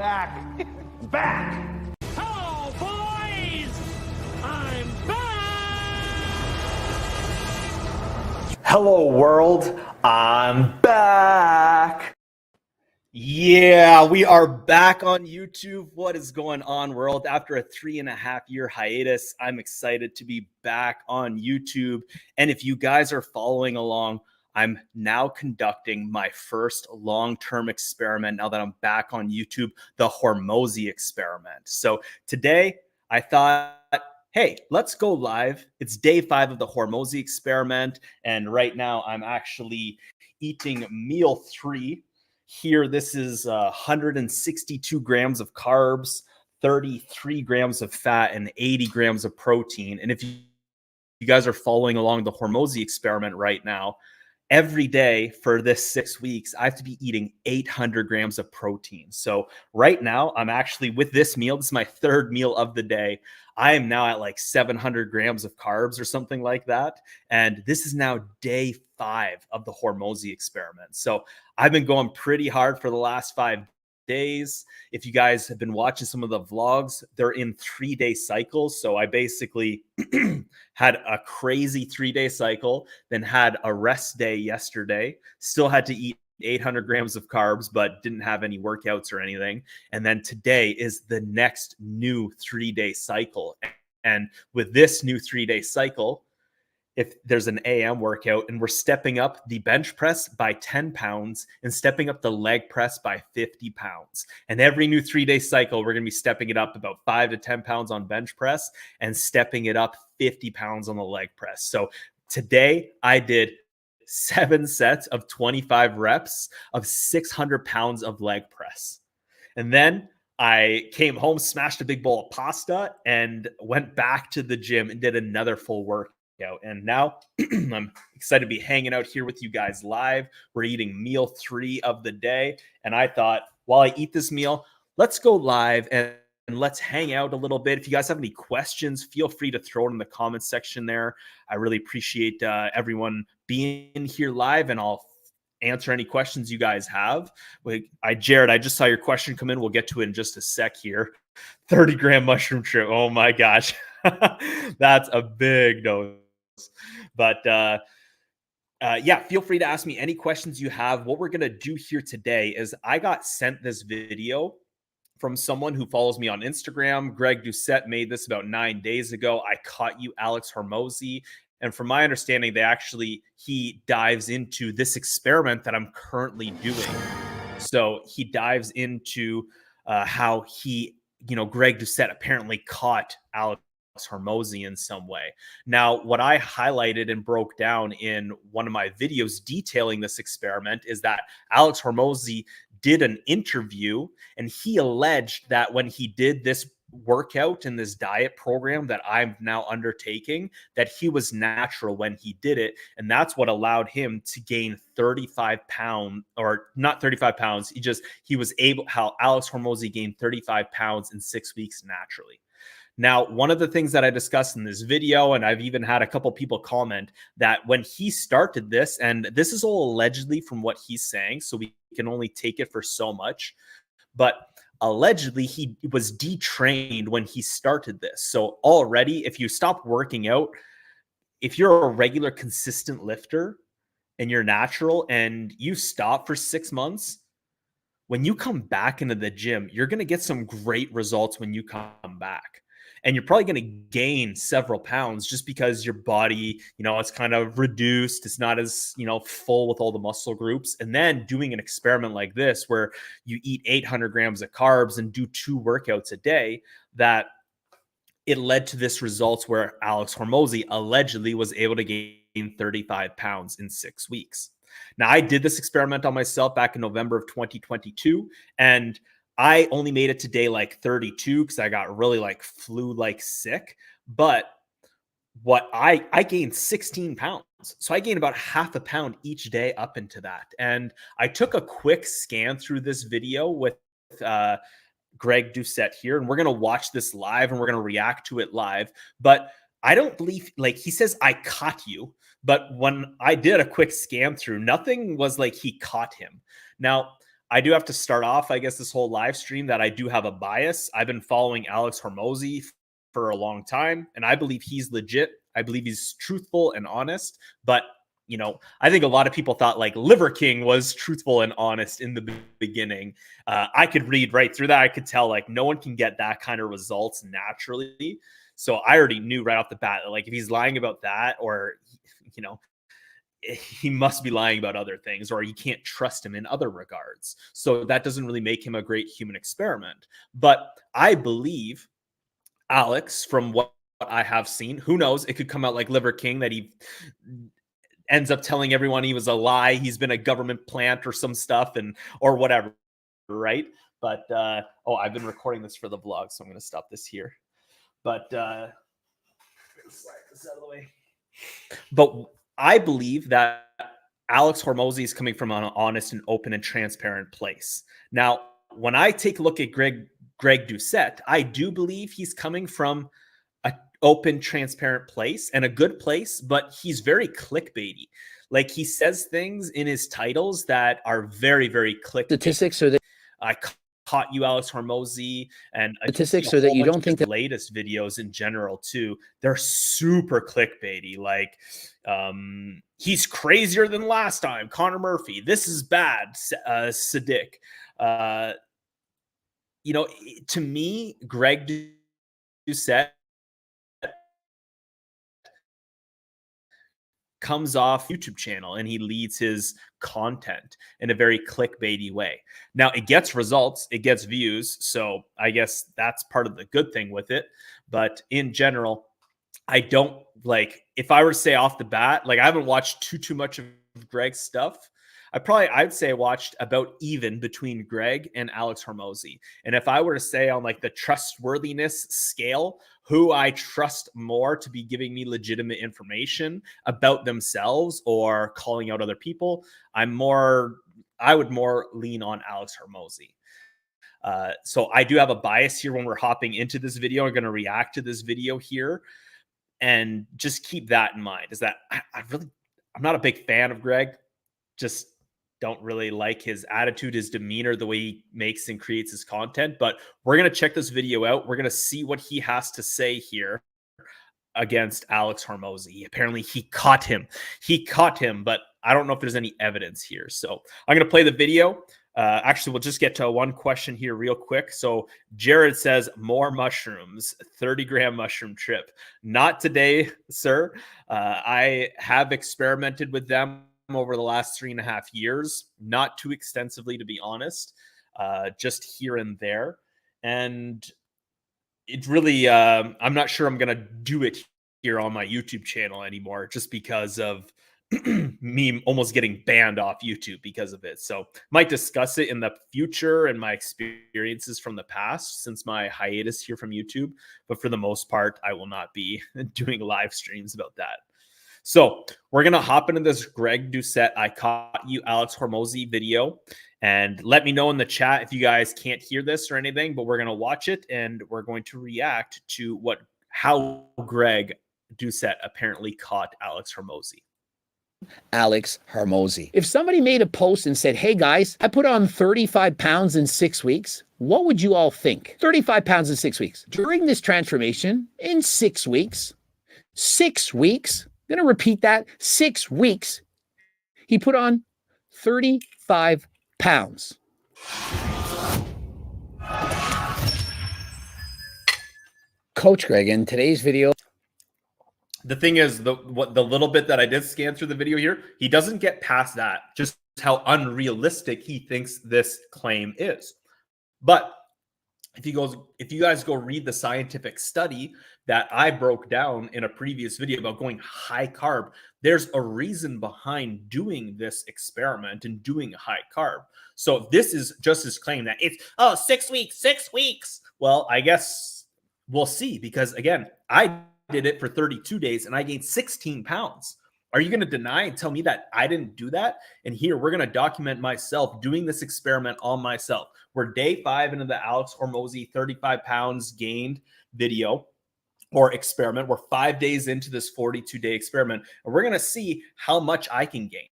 back. Back. Hello, boys! I'm back! Hello, world. I'm back. Yeah, we are back on YouTube. What is going on, world? After a 3.5-year hiatus, I'm excited to be back on YouTube. And if you guys are following along, I'm now conducting my first long-term experiment now that I'm back on YouTube, the Hormozi Experiment. So today I thought, hey, let's go live. It's day 5 of the Hormozi Experiment. And right now I'm actually eating meal 3. Here, this is 162 grams of carbs, 33 grams of fat, and 80 grams of protein. And if you guys are following along the Hormozi Experiment right now, every day for this 6 weeks, I have to be eating 800 grams of protein. So right now, I'm actually with this meal. This is my 3rd meal of the day. I am now at like 700 grams of carbs or something like that. And this is now day 5 of the Hormozi Experiment. So I've been going pretty hard for the last 5 days. If you guys have been watching some of the vlogs, they're in 3-day cycles. So I basically had a crazy 3-day cycle, then had a rest day yesterday, still had to eat 800 grams of carbs, but didn't have any workouts or anything. And then today is the next new 3-day cycle. And with this new 3-day cycle, if there's an AM workout and we're stepping up the bench press by 10 pounds and stepping up the leg press by 50 pounds. And every new 3-day cycle, we're going to be stepping it up about 5 to 10 pounds on bench press and stepping it up 50 pounds on the leg press. So today I did 7 sets of 25 reps of 600 pounds of leg press. And then I came home, smashed a big bowl of pasta, and went back to the gym and did another full workout. And now I'm excited to be hanging out here with you guys live. We're eating meal 3 of the day. And I thought, while I eat this meal, let's go live and let's hang out a little bit. If you guys have any questions, feel free to throw it in the comments section there. I really appreciate everyone being here live, and I'll answer any questions you guys have. Jared, I just saw your question come in. We'll get to it in just a sec here. 30-gram mushroom shrimp. Oh my gosh. That's a big dose. But yeah, feel free to ask me any questions you have. What we're going to do here today is I got sent this video from someone who follows me on Instagram. Greg Doucette made this about 9 days ago. I caught you, Alex Hormozi. And from my understanding, he dives into this experiment that I'm currently doing. So he dives into how Greg Doucette apparently caught Alex Hormozi in some way. Now, what I highlighted and broke down in one of my videos detailing this experiment is that Alex Hormozi did an interview, and he alleged that when he did this workout and this diet program that I'm now undertaking, that he was natural when he did it. And that's what allowed him to gain 35 pounds, or not 35 pounds. How Alex Hormozi gained 35 pounds in 6 weeks naturally. Now, one of the things that I discussed in this video, and I've even had a couple people comment that when he started this, and this is all allegedly from what he's saying, so we can only take it for so much, but allegedly he was detrained when he started this. So already, if you stop working out, if you're a regular consistent lifter and you're natural and you stop for 6 months, when you come back into the gym, you're going to get some great results when you come back. And you're probably going to gain several pounds just because your body, it's kind of reduced. It's not as, full with all the muscle groups. And then doing an experiment like this, where you eat 800 grams of carbs and do 2 workouts a day, that it led to this results where Alex Hormozi allegedly was able to gain 35 pounds in 6 weeks. Now, I did this experiment on myself back in November of 2022, and I only made it to day like 32 because I got really flu-like sick. But I gained 16 pounds. So I gained about half a pound each day up into that. And I took a quick scan through this video with Greg Doucette here, and we're going to watch this live and we're going to react to it live. But I don't believe, he says, I caught you. But when I did a quick scan through, nothing was like he caught him. Now, I do have to start off, I guess, this whole live stream that I do have a bias. I've been following Alex Hormozi for a long time, and I believe he's legit. I believe he's truthful and honest. But, you know, I think a lot of people thought like Liver King was truthful and honest in the beginning. I could read right through that. I could tell like no one can get that kind of results naturally. So I already knew right off the bat that like if he's lying about that, or, you know, he must be lying about other things, or you can't trust him in other regards. So that doesn't really make him a great human experiment. But I believe Alex, from what I have seen, who knows, it could come out like Liver King that he ends up telling everyone he was a lie. He's been a government plant or some stuff and or whatever, right? But oh, I've been recording this for the vlog, so I'm going to stop this here. But slide this out of the way. But I believe that Alex Hormozi is coming from an honest and open and transparent place. Now, when I take a look at Greg Doucette, I do believe he's coming from an open, transparent place and a good place, but he's very clickbaity. Like he says things in his titles that are very, very clickbait. Statistics are that I caught you, Alex Hormozi, and statistics are that you don't think that latest videos in general too, they're super clickbaity. Like he's crazier than last time, Connor Murphy, this is bad, Sadiq. You know, to me, Greg Doucette comes off YouTube channel and he leads his content in a very clickbaity way. Now it gets results, it gets views. So I guess that's part of the good thing with it. But in general, I don't like, if I were to say off the bat, like I haven't watched too much of Greg's stuff. I'd say I watched about even between Greg and Alex Hormozi. And if I were to say on like the trustworthiness scale, who I trust more to be giving me legitimate information about themselves or calling out other people, I would more lean on Alex Hormozi. So I do have a bias here when we're hopping into this video. I'm going to react to this video here, and just keep that in mind, is that I'm not a big fan of Greg. Just don't really like his attitude, his demeanor, the way he makes and creates his content. But we're going to check this video out. We're going to see what he has to say here against Alex Hormozi. Apparently he caught him, but I don't know if there's any evidence here. So I'm going to play the video. Actually, we'll just get to one question here real quick. So Jared says, more mushrooms, 30-gram mushroom trip. Not today, sir. I have experimented with them over the last 3.5 years, not too extensively, to be honest, just here and there. And it really, I'm not sure I'm going to do it here on my YouTube channel anymore, just because of me almost getting banned off YouTube because of it. So might discuss it in the future and my experiences from the past since my hiatus here from YouTube. But for the most part, I will not be doing live streams about that. So we're going to hop into this Greg Doucette, I caught you, Alex Hormozi video, and let me know in the chat if you guys can't hear this or anything, but we're going to watch it and we're going to react to how Greg Doucette apparently caught Alex Hormozi. Alex Hormozi. If somebody made a post and said, hey guys, I put on 35 pounds in 6 weeks, what would you all think? 35 pounds in 6 weeks. During this transformation, in 6 weeks, I'm going to repeat that, 6 weeks, he put on 35 pounds. Coach Greg, in today's video, the thing is, the little bit that I did scan through the video here, he doesn't get past that, just how unrealistic he thinks this claim is. But if you guys go read the scientific study that I broke down in a previous video about going high carb, there's a reason behind doing this experiment and doing high carb. So if this is just his claim that it's 6 weeks. Well, I guess we'll see, because again, I did it for 32 days and I gained 16 pounds. Are you going to deny and tell me that I didn't do that? And here we're going to document myself doing this experiment on myself. We're day 5 into the Alex Hormozi 35 pounds gained video or experiment. We're 5 days into this 42-day experiment, and we're going to see how much I can gain.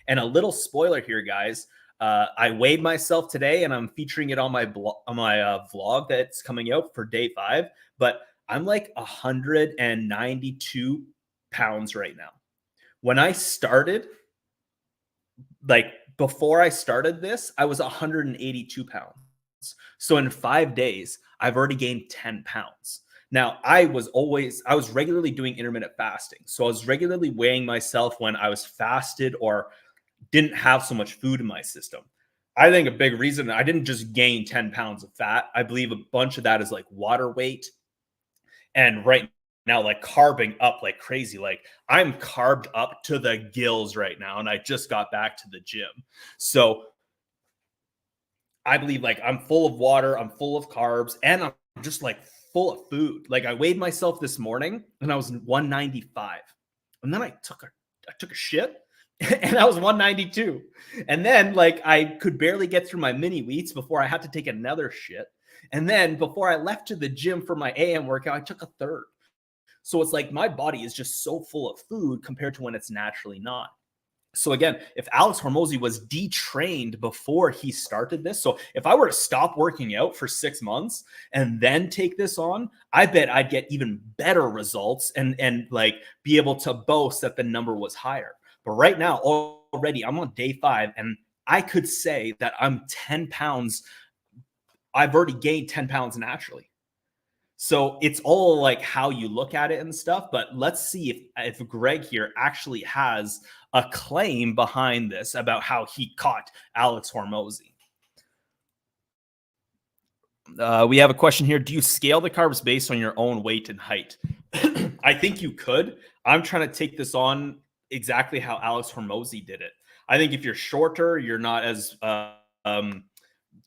And a little spoiler here, guys, I weighed myself today, and I'm featuring it on my vlog that's coming out for day 5. But I'm like 192 pounds right now. When I started, like before I started this, I was 182 pounds. So in 5 days, I've already gained 10 pounds. Now, I was regularly doing intermittent fasting. So I was regularly weighing myself when I was fasted or didn't have so much food in my system. I think a big reason I didn't just gain 10 pounds of fat. I believe a bunch of that is like water weight. And right now, like carbing up like crazy. Like I'm carbed up to the gills right now. And I just got back to the gym. So I believe like I'm full of water, I'm full of carbs, and I'm just like full of food. Like I weighed myself this morning and I was 195. And then I took a shit and I was 192. And then like I could barely get through my mini wheats before I had to take another shit. And then before I left to the gym for my AM workout, I took a third. So it's like my body is just so full of food compared to when it's naturally not. So again, if Alex Hormozi was detrained before he started this, so if I were to stop working out for 6 months and then take this on, I bet I'd get even better results and like be able to boast that the number was higher. But right now, already I'm on day 5 and I could say that I'm 10 pounds. I've already gained 10 pounds naturally. So it's all like how you look at it and stuff. But let's see if Greg here actually has a claim behind this about how he caught Alex Hormozi. We have a question here. Do you scale the carbs based on your own weight and height? I think you could. I'm trying to take this on exactly how Alex Hormozi did it. I think if you're shorter, you're not as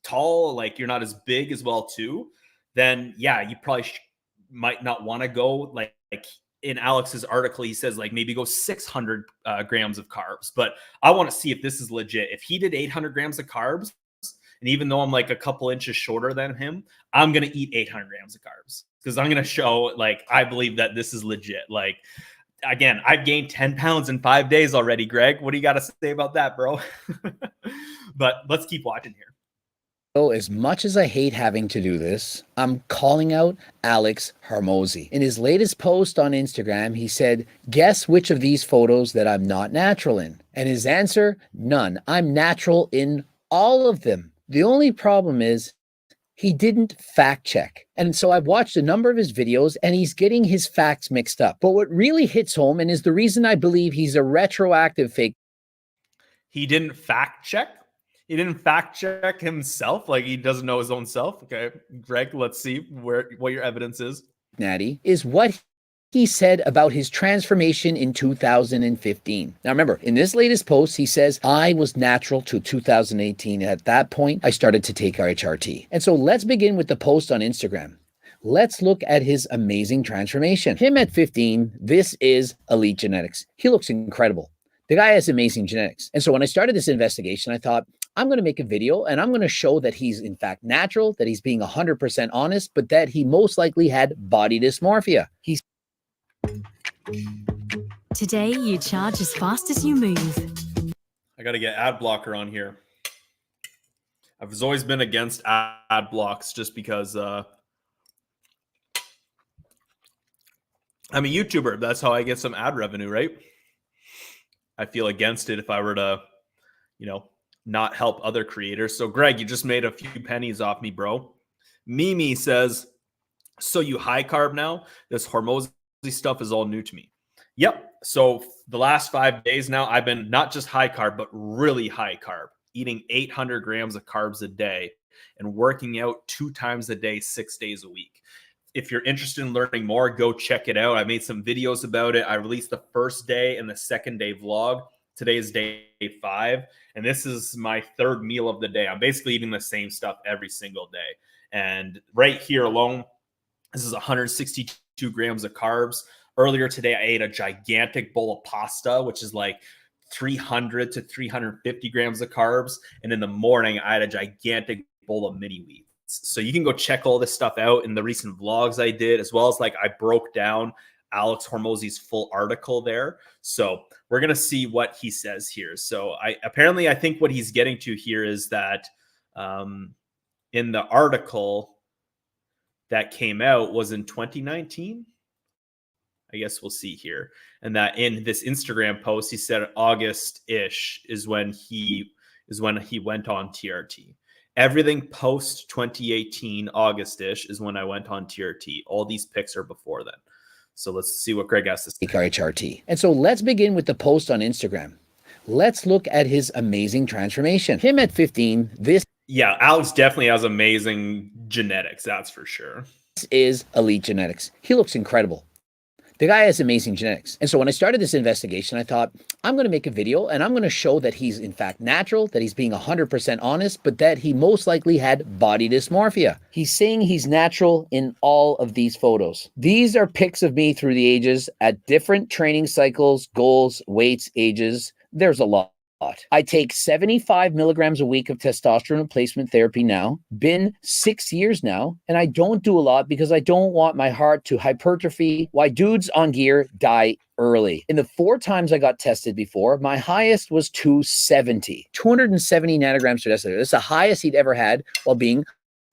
tall, like you're not as big as well too, then yeah, you probably might not want to go like in Alex's article, he says like maybe go 600 grams of carbs. But I want to see if this is legit. If he did 800 grams of carbs, and even though I'm like a couple inches shorter than him, I'm going to eat 800 grams of carbs because I'm going to show like I believe that this is legit. Like, again, I've gained 10 pounds in 5 days already, Greg. What do you got to say about that, bro? But let's keep watching here. So as much as I hate having to do this, I'm calling out Alex Hormozi. In his latest post on Instagram, he said, guess which of these photos that I'm not natural in? And his answer, none. I'm natural in all of them. The only problem is he didn't fact check. And so I've watched a number of his videos and he's getting his facts mixed up. But what really hits home and is the reason I believe he's a retroactive fake. He didn't fact check? He didn't fact check himself? Like he doesn't know his own self? Okay, Greg, let's see what your evidence is. Natty, is what he said about his transformation in 2015. Now remember, in this latest post, he says, I was natural to 2018. At that point, I started to take RHRT. And so let's begin with the post on Instagram. Let's look at his amazing transformation. Him at 15, this is elite genetics. He looks incredible. The guy has amazing genetics. And so when I started this investigation, I thought, I'm going to make a video and I'm going to show that he's in fact natural, that he's being 100% honest, but that he most likely had body dysmorphia. Today, you charge as fast as you move. I got to get ad blocker on here. I've always been against ad blocks just because I'm a YouTuber. That's how I get some ad revenue, right? I feel against it if I were to, not help other creators. So Greg, you just made a few pennies off me, bro. Mimi says, so you high carb now? This Hormozi stuff is all new to me. Yep. So the last 5 days now, I've been not just high carb, but really high carb, eating 800 grams of carbs a day and working out 2 times a day, 6 days a week. If you're interested in learning more, go check it out. I made some videos about it. I released the first day and the second day vlog. Today is day 5, and this is my 3rd meal of the day. I'm basically eating the same stuff every single day. And right here alone, this is 162 grams of carbs. Earlier today, I ate a gigantic bowl of pasta, which is like 300 to 350 grams of carbs. And in the morning, I had a gigantic bowl of mini wheats. So you can go check all this stuff out in the recent vlogs I did, as well as like I broke down Alex Hormozi's full article there. So we're going to see what he says here. So I think what he's getting to here is that in the article that came out was in 2019. I guess we'll see here. And that in this Instagram post, he said August-ish is when he went on TRT. Everything post 2018 August-ish is when I went on TRT. All these pics are before then. So let's see what Greg has to say. HRT. And so let's begin with the post on Instagram. Let's look at his amazing transformation. Him at 15, Yeah, Alex definitely has amazing genetics, that's for sure. This is elite genetics. He looks incredible. The guy has amazing genetics. And so when I started this investigation, I thought, I'm going to make a video and I'm going to show that he's in fact natural, that he's being 100% honest, but that he most likely had body dysmorphia. He's saying he's natural in all of these photos. These are pics of me through the ages at different training cycles, goals, weights, ages. There's a lot. I take 75 milligrams a week of testosterone replacement therapy now, been 6 years now, and I don't do a lot because I don't want my heart to hypertrophy. Why dudes on gear die early. In the 4 times I got tested before, my highest was 270 nanograms per deciliter. That's the highest he'd ever had while being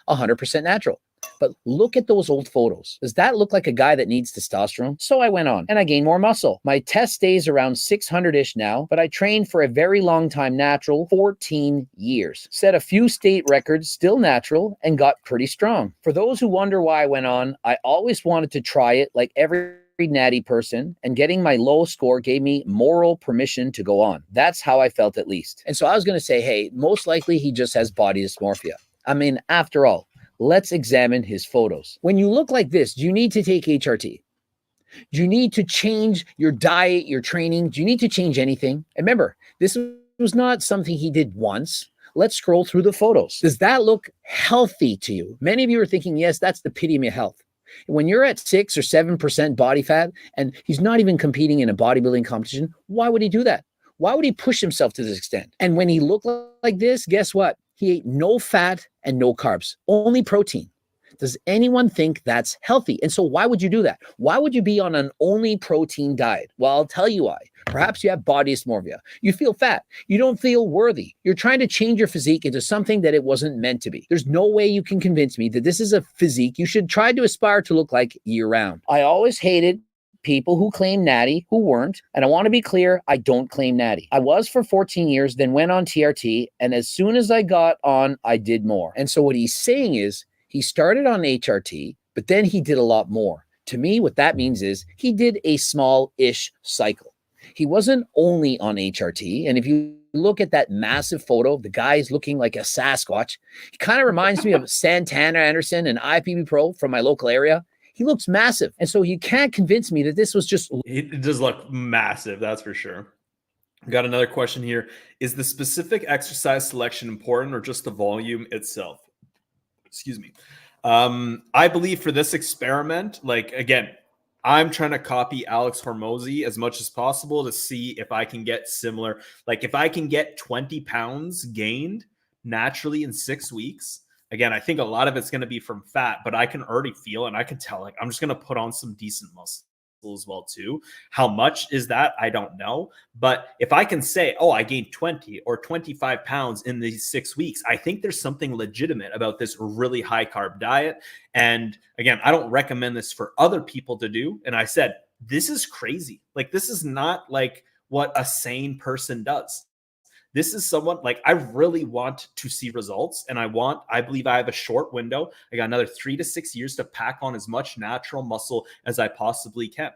100% natural. But look at those old photos. Does that look like a guy that needs testosterone? So I went on and I gained more muscle. My test stays around 600-ish now, but I trained for a very long time natural, 14 years. Set a few state records, still natural, and got pretty strong. For those who wonder why I went on, I always wanted to try it like every natty person, and getting my low score gave me moral permission to go on. That's how I felt, at least. And so I was going to say, hey, most likely he just has body dysmorphia. I mean, after all, let's examine his photos. When you look like this, do you need to take HRT? Do you need to change your diet, your training? Do you need to change anything? And remember, this was not something he did once. Let's scroll through the photos. Does that look healthy to you? Many of you are thinking, yes, that's the epitome of health. When you're at 6 or 7% body fat and he's not even competing in a bodybuilding competition, why would he do that? Why would he push himself to this extent? And when he looked like this, guess what? He ate no fat and no carbs, only protein. Does anyone think that's healthy? And so why would you do that? Why would you be on an only protein diet? Well, I'll tell you why. Perhaps you have body dysmorphia. You feel fat. You don't feel worthy. You're trying to change your physique into something that it wasn't meant to be. There's no way you can convince me that this is a physique you should try to aspire to look like year round. I always hated people who claim natty who weren't. And I want to be clear, I don't claim natty. I was for 14 years, then went on TRT. And as soon as I got on, I did more. And so what he's saying is he started on HRT, but then he did a lot more. To me, what that means is he did a small-ish cycle. He wasn't only on HRT. And if you look at that massive photo, the guy's looking like a Sasquatch. He kind of reminds me of Santana Anderson and IFBB Pro from my local area. He looks massive. And so you can't convince me that this was just... It does look massive, that's for sure. Got another question here. Is the specific exercise selection important or just the volume itself? Excuse me. I believe for this experiment, like, again, I'm trying to copy Alex Hormozi as much as possible to see if I can get similar. Like, if I can get 20 pounds gained naturally in 6 weeks, again, I think a lot of it's going to be from fat, but I can already feel and I can tell, like, I'm just going to put on some decent muscle as well too. How much is that? I don't know. But if I can say, oh, I gained 20 or 25 pounds in these 6 weeks, I think there's something legitimate about this really high carb diet. And again, I don't recommend this for other people to do. And I said, this is crazy. Like, this is not like what a sane person does. This is someone, like, I really want to see results, and I believe I have a short window. I got another 3 to 6 years to pack on as much natural muscle as I possibly can.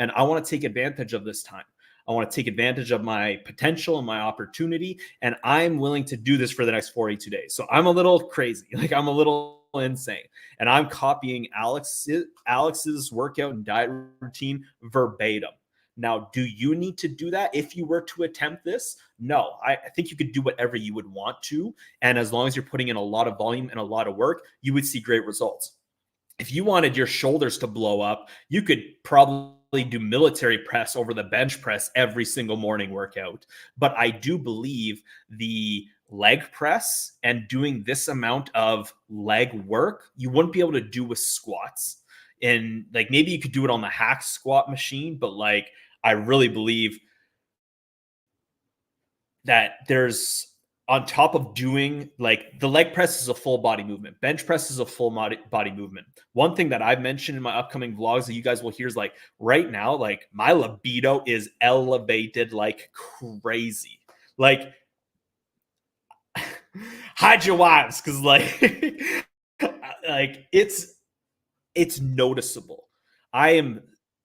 And I want to take advantage of this time. I want to take advantage of my potential and my opportunity. And I'm willing to do this for the next 42 days. So I'm a little crazy. Like, I'm a little insane. And I'm copying Alex's workout and diet routine verbatim. Now, do you need to do that if you were to attempt this? No, I think you could do whatever you would want to. And as long as you're putting in a lot of volume and a lot of work, you would see great results. If you wanted your shoulders to blow up, you could probably do military press over the bench press every single morning workout. But I do believe the leg press and doing this amount of leg work, you wouldn't be able to do with squats. And like, maybe you could do it on the hack squat machine, but like, I really believe that there's, on top of doing, like, the leg press is a full body movement, bench press is a full body movement. One thing that I've mentioned in my upcoming vlogs that you guys will hear is, like, right now, like, my libido is elevated like crazy. Like, hide your wives, because like like it's noticeable. I am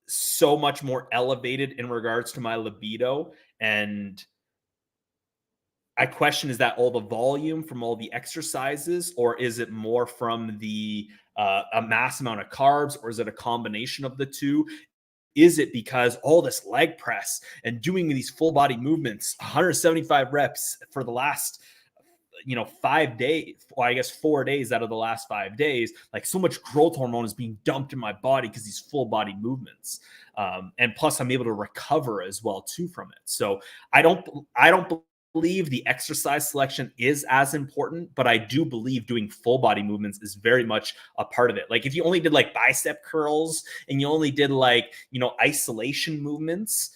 so much more elevated in regards to my libido, and I question, is that all the volume from all the exercises, or is it more from the a mass amount of carbs, or is it a combination of the two? Is it because all this leg press and doing these full body movements, 175 reps for the last 5 days, well, I guess 4 days out of the last 5 days, like, so much growth hormone is being dumped in my body because these full body movements, and plus I'm able to recover as well too from it. So I don't believe the exercise selection is as important, but I do believe doing full body movements is very much a part of it. Like, if you only did like bicep curls and you only did like, isolation movements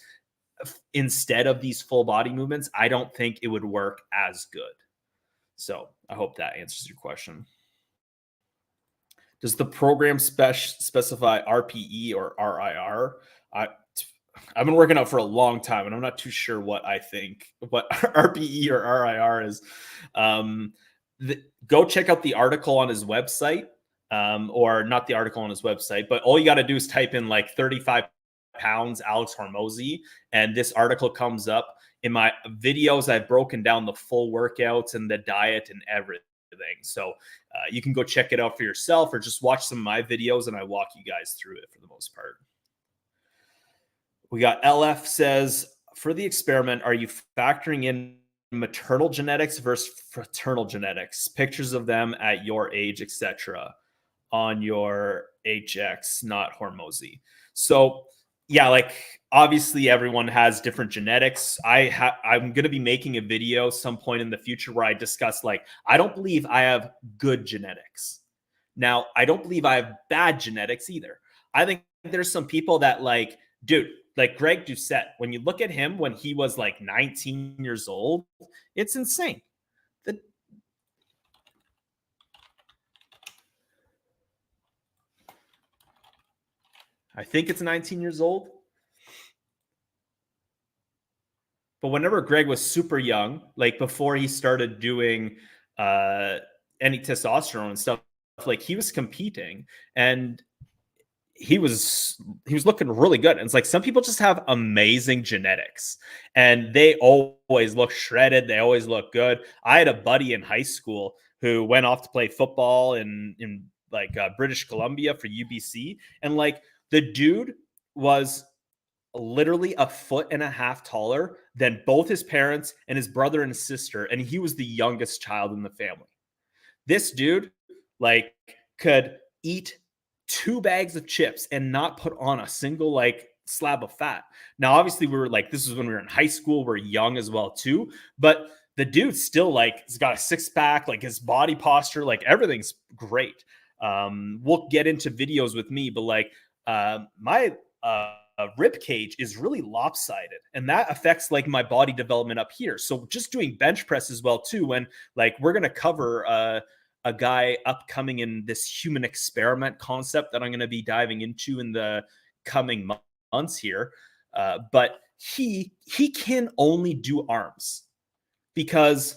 instead of these full body movements, I don't think it would work as good. So I hope that answers your question. Does the program specify RPE or RIR? I've been working out for a long time, and I'm not too sure what RPE or RIR is. Go check out the article on his website, or not the article on his website, but all you got to do is type in like 35 pounds Alex Hormozi, and this article comes up. In my videos, I've broken down the full workouts and the diet and everything. So you can go check it out for yourself, or just watch some of my videos and I walk you guys through it for the most part. We got LF says, for the experiment, are you factoring in maternal genetics versus fraternal genetics, pictures of them at your age, etc., on your HX, not Hormozi? So yeah, like, obviously everyone has different genetics. I'm going to be making a video some point in the future where I discuss, like, I don't believe I have good genetics. Now, I don't believe I have bad genetics either. I think there's some people that, like, dude, like Greg Doucette, when you look at him when he was like 19 years old, it's insane. I think it's 19 years old. But whenever Greg was super young, like before he started doing any testosterone and stuff, like, he was competing and he was looking really good. And it's like, some people just have amazing genetics and they always look shredded. They always look good. I had a buddy in high school who went off to play football in like British Columbia for UBC. And like, the dude was literally 1.5 feet taller than both his parents and his brother and his sister. And he was the youngest child in the family. This dude, like, could eat 2 bags of chips and not put on a single like slab of fat. Now, obviously, we were like, this is when we were in high school. We're young as well too, but the dude still, like, he's got a 6-pack, like his body posture, like everything's great. We'll get into videos with me, but like my rib cage is really lopsided, and that affects like my body development up here. So just doing bench press as well too, when like we're gonna cover a guy upcoming in this human experiment concept that I'm going to be diving into in the coming months here. But he can only do arms because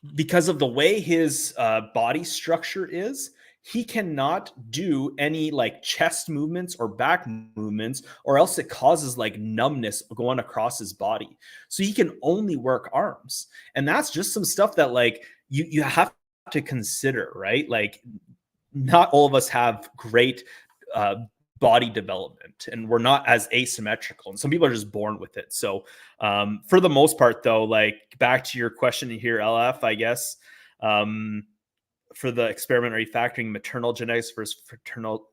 of the way his body structure is. He cannot do any like chest movements or back movements, or else it causes like numbness going across his body. So he can only work arms. And that's just some stuff that like you have to consider, right? Like, not all of us have great body development, and we're not as asymmetrical, and some people are just born with it. So for the most part though, like, back to your question here, LF, I guess, for the experiment, are you factoring maternal genetics versus fraternal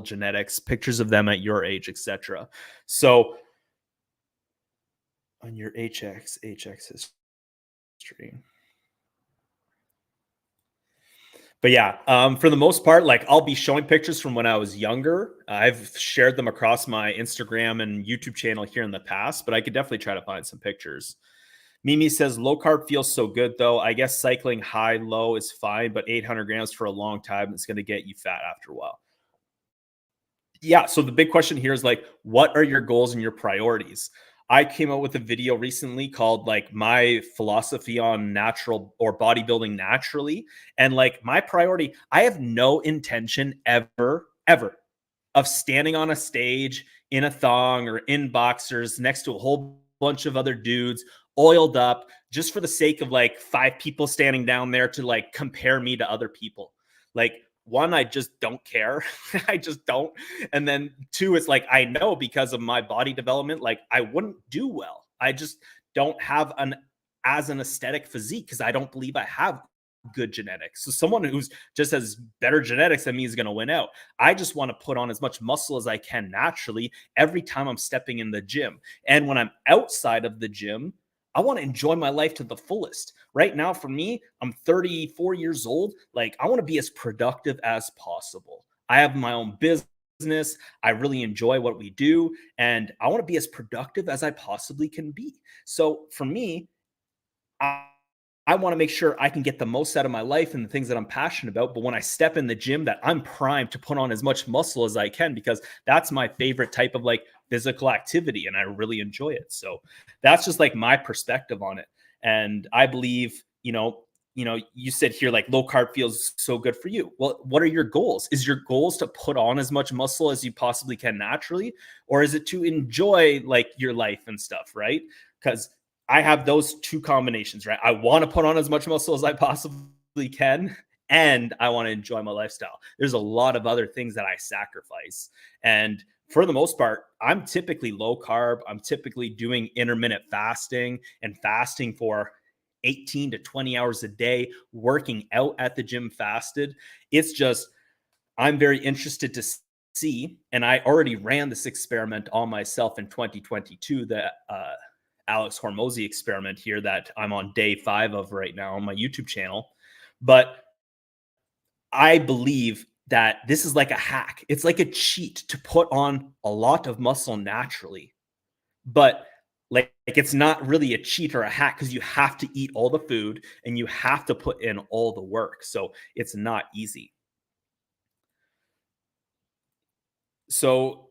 genetics, pictures of them at your age, etc.? So on your HX history. But yeah, for the most part, like I'll be showing pictures from when I was younger. I've shared them across my Instagram and YouTube channel here in the past, but I could definitely try to find some pictures. Mimi says low carb feels so good though. I guess cycling high, low is fine, but 800 grams for a long time, it's going to get you fat after a while. Yeah. So the big question here is like, what are your goals and your priorities? I came out with a video recently called like my philosophy on natural or bodybuilding naturally. And like my priority, I have no intention ever of standing on a stage in a thong or in boxers next to a whole bunch of other dudes oiled up just for the sake of like 5 people standing down there to like compare me to other people. Like, one, I just don't care. I just don't. And then 2, it's like, I know because of my body development, like I wouldn't do well. I just don't have an aesthetic physique because I don't believe I have good genetics. So someone who's just has better genetics than me is going to win out. I just want to put on as much muscle as I can naturally every time I'm stepping in the gym. And when I'm outside of the gym, I want to enjoy my life to the fullest. Right now, for me, I'm 34 years old. Like, I want to be as productive as possible. I have my own business. I really enjoy what we do. And I want to be as productive as I possibly can be. So for me, I want to make sure I can get the most out of my life and the things that I'm passionate about. But when I step in the gym, that I'm primed to put on as much muscle as I can, because that's my favorite type of like physical activity. And I really enjoy it. So that's just like my perspective on it. And I believe, you said here, like low carb feels so good for you. Well, what are your goals? Is your goals to put on as much muscle as you possibly can naturally? Or is it to enjoy like your life and stuff, right? Because I have those 2 combinations, right? I want to put on as much muscle as I possibly can, and I want to enjoy my lifestyle. There's a lot of other things that I sacrifice. And for the most part, I'm typically low carb. I'm typically doing intermittent fasting and fasting for 18 to 20 hours a day, working out at the gym fasted. It's just, I'm very interested to see, and I already ran this experiment on myself in 2022, that Alex Hormozi experiment here that I'm on day 5 of right now on my YouTube channel. But I believe that this is like a hack. It's like a cheat to put on a lot of muscle naturally. But like it's not really a cheat or a hack, because you have to eat all the food and you have to put in all the work. So it's not easy. So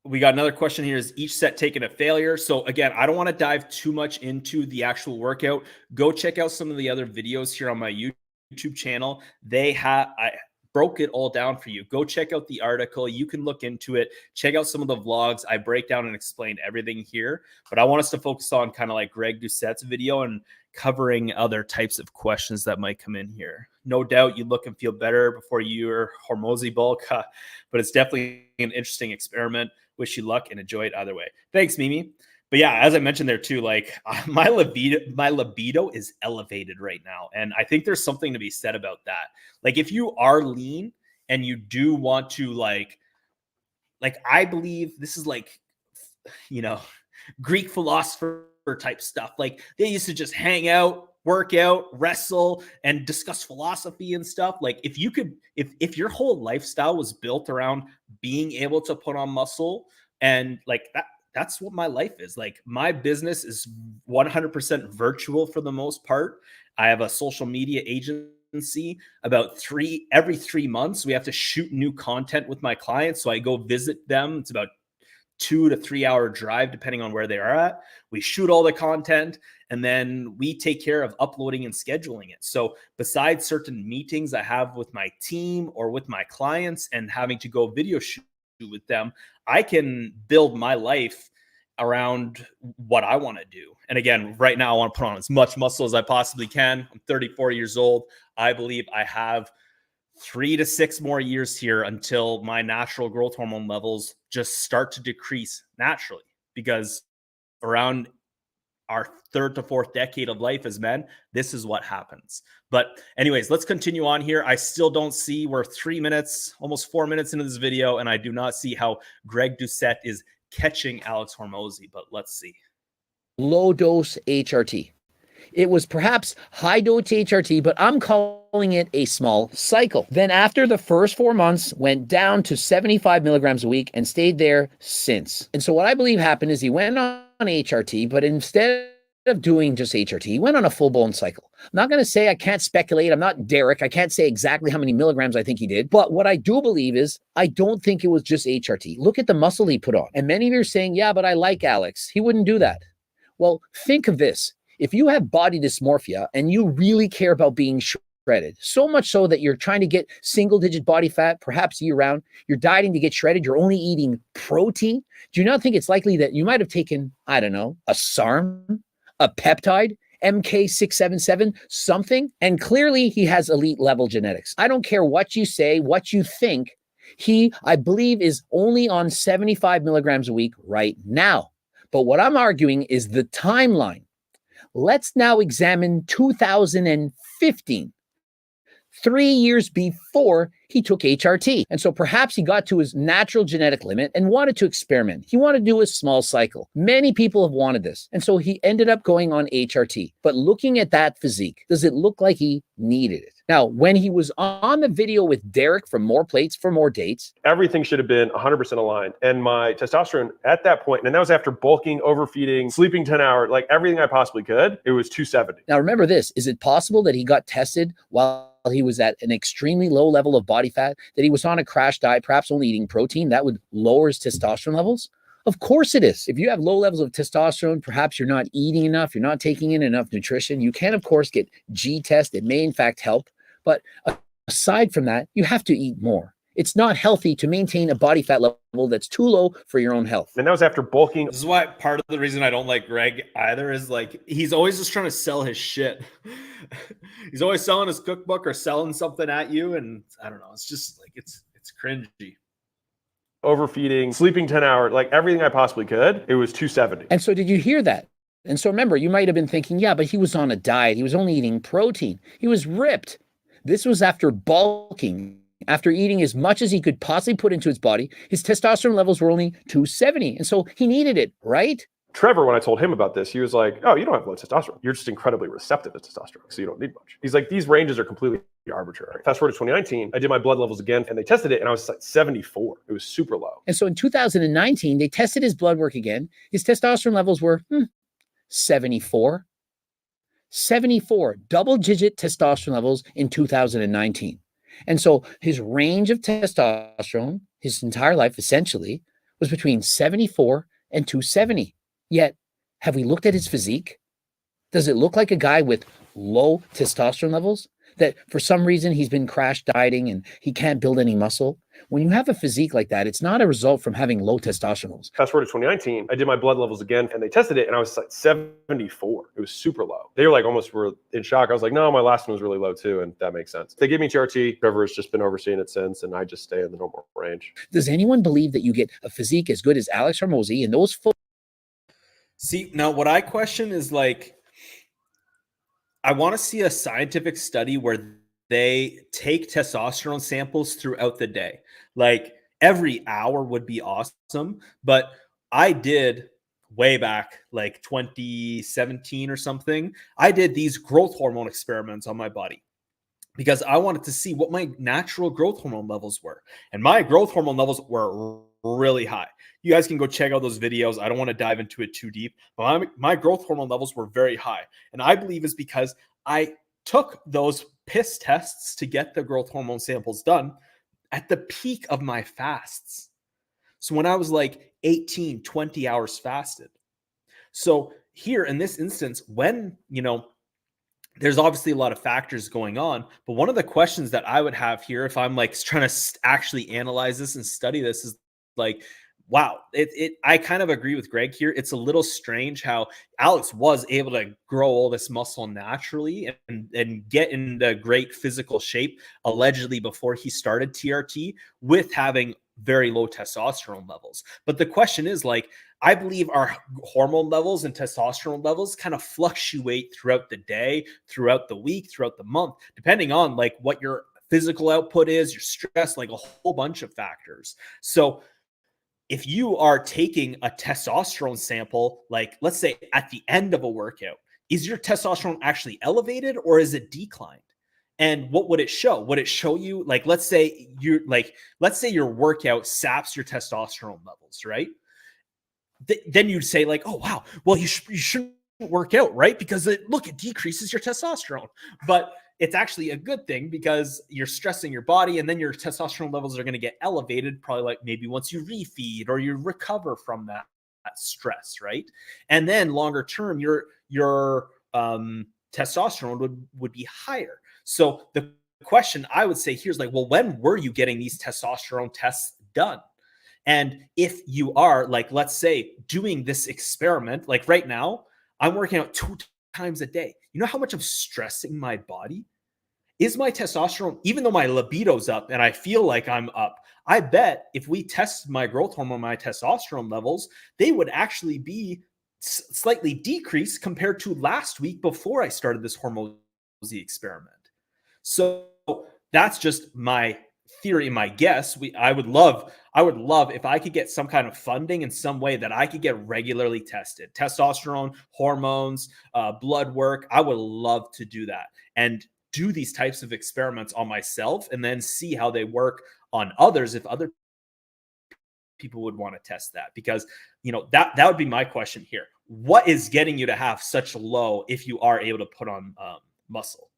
we got another question here. Is each set taken a failure? So again, I don't want to dive too much into the actual workout. Go check out some of the other videos here on my YouTube channel. I broke it all down for you. Go check out the article. You can look into it. Check out some of the vlogs. I break down and explain everything here. But I want us to focus on kind of like Greg Doucette's video and covering other types of questions that might come in here. No doubt you look and feel better before your Hormozi bulk, but it's definitely an interesting experiment. Wish you luck and enjoy it either way. Thanks, Mimi. But yeah, as I mentioned there too, like my libido is elevated right now. And I think there's something to be said about that. Like if you are lean and you do want to like I believe this is like, Greek philosopher type stuff. Like they used to just hang out, work out, wrestle, and discuss philosophy and stuff. Like if you could, if your whole lifestyle was built around being able to put on muscle, and like that's what my life is. Like my business is 100% virtual for the most part. I have a social media agency. About every 3 months, we have to shoot new content with my clients. So I go visit them. It's about 2 to 3 hour drive, depending on where they are at. We shoot all the content and then we take care of uploading and scheduling it. So besides certain meetings I have with my team or with my clients and having to go video shoot with them, I can build my life around what I want to do. And again, right now I want to put on as much muscle as I possibly can. I'm 34 years old. I believe I have 3 to 6 more years here until my natural growth hormone levels just start to decrease naturally, because around our 3rd to 4th decade of life as men, this is what happens. But anyways, let's continue on here. I still don't see, we're 3 minutes, almost 4 minutes into this video, and I do not see how Greg Doucette is catching Alex Hormozi, but let's see. Low dose HRT. It was perhaps high dose HRT, but I'm calling it a small cycle. Then after the first 4 months, went down to 75 milligrams a week and stayed there since. And so what I believe happened is he went on HRT, but instead of doing just HRT, he went on a full-blown cycle. I'm not going to say, I can't speculate. I'm not Derek. I can't say exactly how many milligrams I think he did. But what I do believe is I don't think it was just HRT. Look at the muscle he put on. And many of you are saying, yeah, but I like Alex. He wouldn't do that. Well, think of this. If you have body dysmorphia and you really care about being shredded, so much so that you're trying to get single-digit body fat, perhaps year-round, you're dieting to get shredded, you're only eating protein, do you not think it's likely that you might have taken, I don't know, a SARM, a peptide, MK677, something? And clearly he has elite level genetics. I don't care what you say, what you think. He, I believe, is only on 75 milligrams a week right now. But what I'm arguing is the timeline. Let's now examine 2015. 3 years before he took HRT. And so perhaps he got to his natural genetic limit and wanted to experiment. He wanted to do a small cycle. Many people have wanted this. And so he ended up going on HRT. But looking at that physique, does it look like he needed it? Now, when he was on the video with Derek from More Plates for More Dates, everything should have been 100% aligned. And my testosterone at that point, and that was after bulking, overfeeding, sleeping 10 hours, like everything I possibly could, it was 270. Now, remember this, is it possible that he got tested while he was at an extremely low level of body fat, that he was on a crash diet, perhaps only eating protein, that would lower his testosterone levels? Of course it is. If you have low levels of testosterone, perhaps you're not eating enough, you're not taking in enough nutrition, you can, of course, get G-test. It may, in fact, help. But aside from that, you have to eat more. It's not healthy to maintain a body fat level that's too low for your own health. And that was after bulking. This is why part of the reason I don't like Greg either is like, he's always just trying to sell his shit. He's always selling his cookbook or selling something at you. And I don't know, it's just like, it's cringy. Overfeeding, sleeping 10 hours, like everything I possibly could, it was 270. And so did you hear that? And so remember, you might have been thinking, yeah, but he was on a diet. He was only eating protein. He was ripped. This was after bulking. After eating as much as he could possibly put into his body, his testosterone levels were only 270. And so he needed it, right? Trevor, when I told him about this, he was like, oh, you don't have low testosterone. You're just incredibly receptive to testosterone, so you don't need much. He's like, these ranges are completely arbitrary. Fast forward to 2019, I did my blood levels again, and they tested it, and I was like 74. It was super low. And so in 2019, they tested his blood work again. His testosterone levels were 74. 74, double-digit testosterone levels in 2019. And so his range of testosterone, his entire life essentially, was between 74 and 270. Yet, have we looked at his physique? Does it look like a guy with low testosterone levels? That for some reason he's been crash dieting and he can't build any muscle? When you have a physique like that, it's not a result from having low testosterone levels. Fast forward to 2019, I did my blood levels again, and they tested it, and I was like 74. It was super low. They were like almost were in shock. I was like, no, my last one was really low too, and that makes sense. They gave me TRT. Trevor has just been overseeing it since, and I just stay in the normal range. Does anyone believe that you get a physique as good as Alex Hormozi and those See, now what I question is like, I want to see a scientific study where they take testosterone samples throughout the day. Like every hour would be awesome. But I did way back, like 2017 or something, I did these growth hormone experiments on my body because I wanted to see what my natural growth hormone levels were. And my growth hormone levels were really high. You guys can go check out those videos. I don't want to dive into it too deep, but my growth hormone levels were very high. And I believe it's because I took those piss tests to get the growth hormone samples done at the peak of my fasts. So when I was like 18, 20 hours fasted. So here in this instance, when, there's obviously a lot of factors going on, but one of the questions that I would have here, if I'm like trying to actually analyze this and study this, is like, wow, I kind of agree with Greg here. It's a little strange how Alex was able to grow all this muscle naturally and get into great physical shape, allegedly before he started TRT, with having very low testosterone levels. But the question is, like, I believe our hormone levels and testosterone levels kind of fluctuate throughout the day, throughout the week, throughout the month, depending on like what your physical output is, your stress, like a whole bunch of factors. So if you are taking a testosterone sample, like let's say at the end of a workout, is your testosterone actually elevated or is it declined? And what would it show? Would it show you, like, let's say your workout saps your testosterone levels, right? Then you'd say like, oh, wow, well, you shouldn't work out, right? Because it decreases your testosterone. But it's actually a good thing because you're stressing your body and then your testosterone levels are going to get elevated, probably like maybe once you refeed or you recover from that stress, right? And then longer term, your testosterone would be higher. So the question I would say here is like, well, when were you getting these testosterone tests done? And if you are, like, let's say doing this experiment, like right now, I'm working out 2 times a day. You know how much I'm stressing my body? Is my testosterone, even though my libido's up and I feel like I'm up, I bet if we test my growth hormone, my testosterone levels, they would actually be slightly decreased compared to last week before I started this Hormozi experiment. So that's just my theory, my guess. I would love if I could get some kind of funding in some way that I could get regularly tested. Testosterone, hormones, blood work. I would love to do that and do these types of experiments on myself and then see how they work on others if other people would want to test that. Because, that would be my question here. What is getting you to have such low if you are able to put on muscle?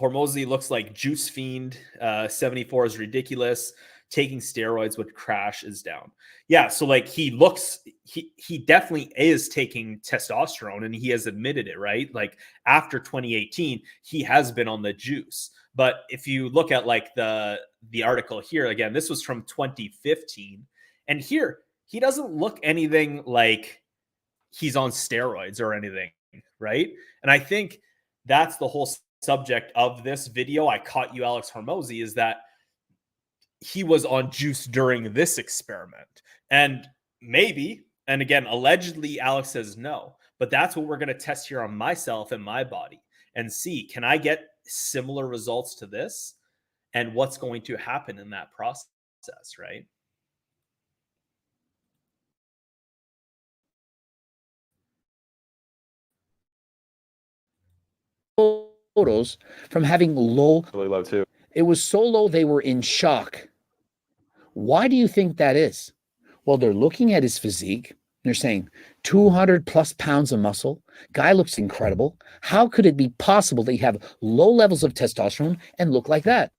Hormozi looks like juice fiend. 74 is ridiculous. Taking steroids would crash is down. Yeah, so like he definitely is taking testosterone and he has admitted it, right? Like after 2018, he has been on the juice. But if you look at like the article here, again, this was from 2015. And here, he doesn't look anything like he's on steroids or anything, right? And I think that's the whole subject of this video. I caught you, Alex Hormozi, is that he was on juice during this experiment. And maybe, and again, allegedly, Alex says no, but that's what we're going to test here on myself and my body and see, can I get similar results to this? And what's going to happen in that process, right? Photos from having low. Really low too. It was so low they were in shock. Why do you think that is? Well, they're looking at his physique. They're saying 200 plus pounds of muscle. Guy looks incredible. How could it be possible that you have low levels of testosterone and look like that?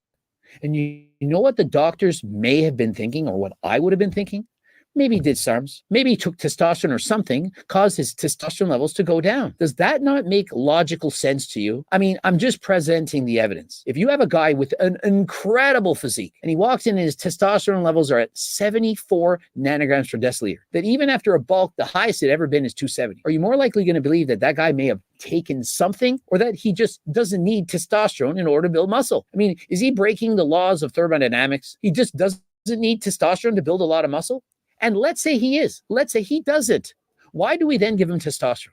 And you know what the doctors may have been thinking, or what I would have been thinking? Maybe he did SARMs. Maybe he took testosterone or something, caused his testosterone levels to go down. Does that not make logical sense to you? I mean, I'm just presenting the evidence. If you have a guy with an incredible physique and he walks in and his testosterone levels are at 74 nanograms per deciliter, that even after a bulk, the highest it ever been is 270. Are you more likely going to believe that that guy may have taken something or that he just doesn't need testosterone in order to build muscle? I mean, is he breaking the laws of thermodynamics? He just doesn't need testosterone to build a lot of muscle? And let's say he is. Let's say he doesn't. Why do we then give him testosterone?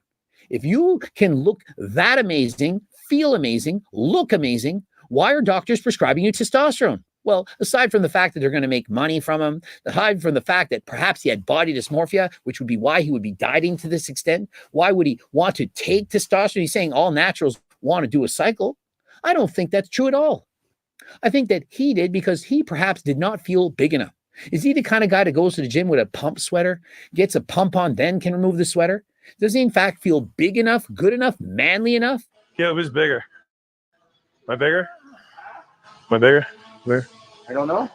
If you can look that amazing, feel amazing, look amazing, why are doctors prescribing you testosterone? Well, aside from the fact that they're going to make money from him, aside from the fact that perhaps he had body dysmorphia, which would be why he would be dieting to this extent, why would he want to take testosterone? He's saying all naturals want to do a cycle. I don't think that's true at all. I think that he did because he perhaps did not feel big enough. Is he the kind of guy that goes to the gym with a pump sweater, gets a pump on, then can remove the sweater? Does he in fact feel big enough, good enough, manly enough? Yeah, who's bigger? Am I bigger? Am I bigger? Where? I don't know.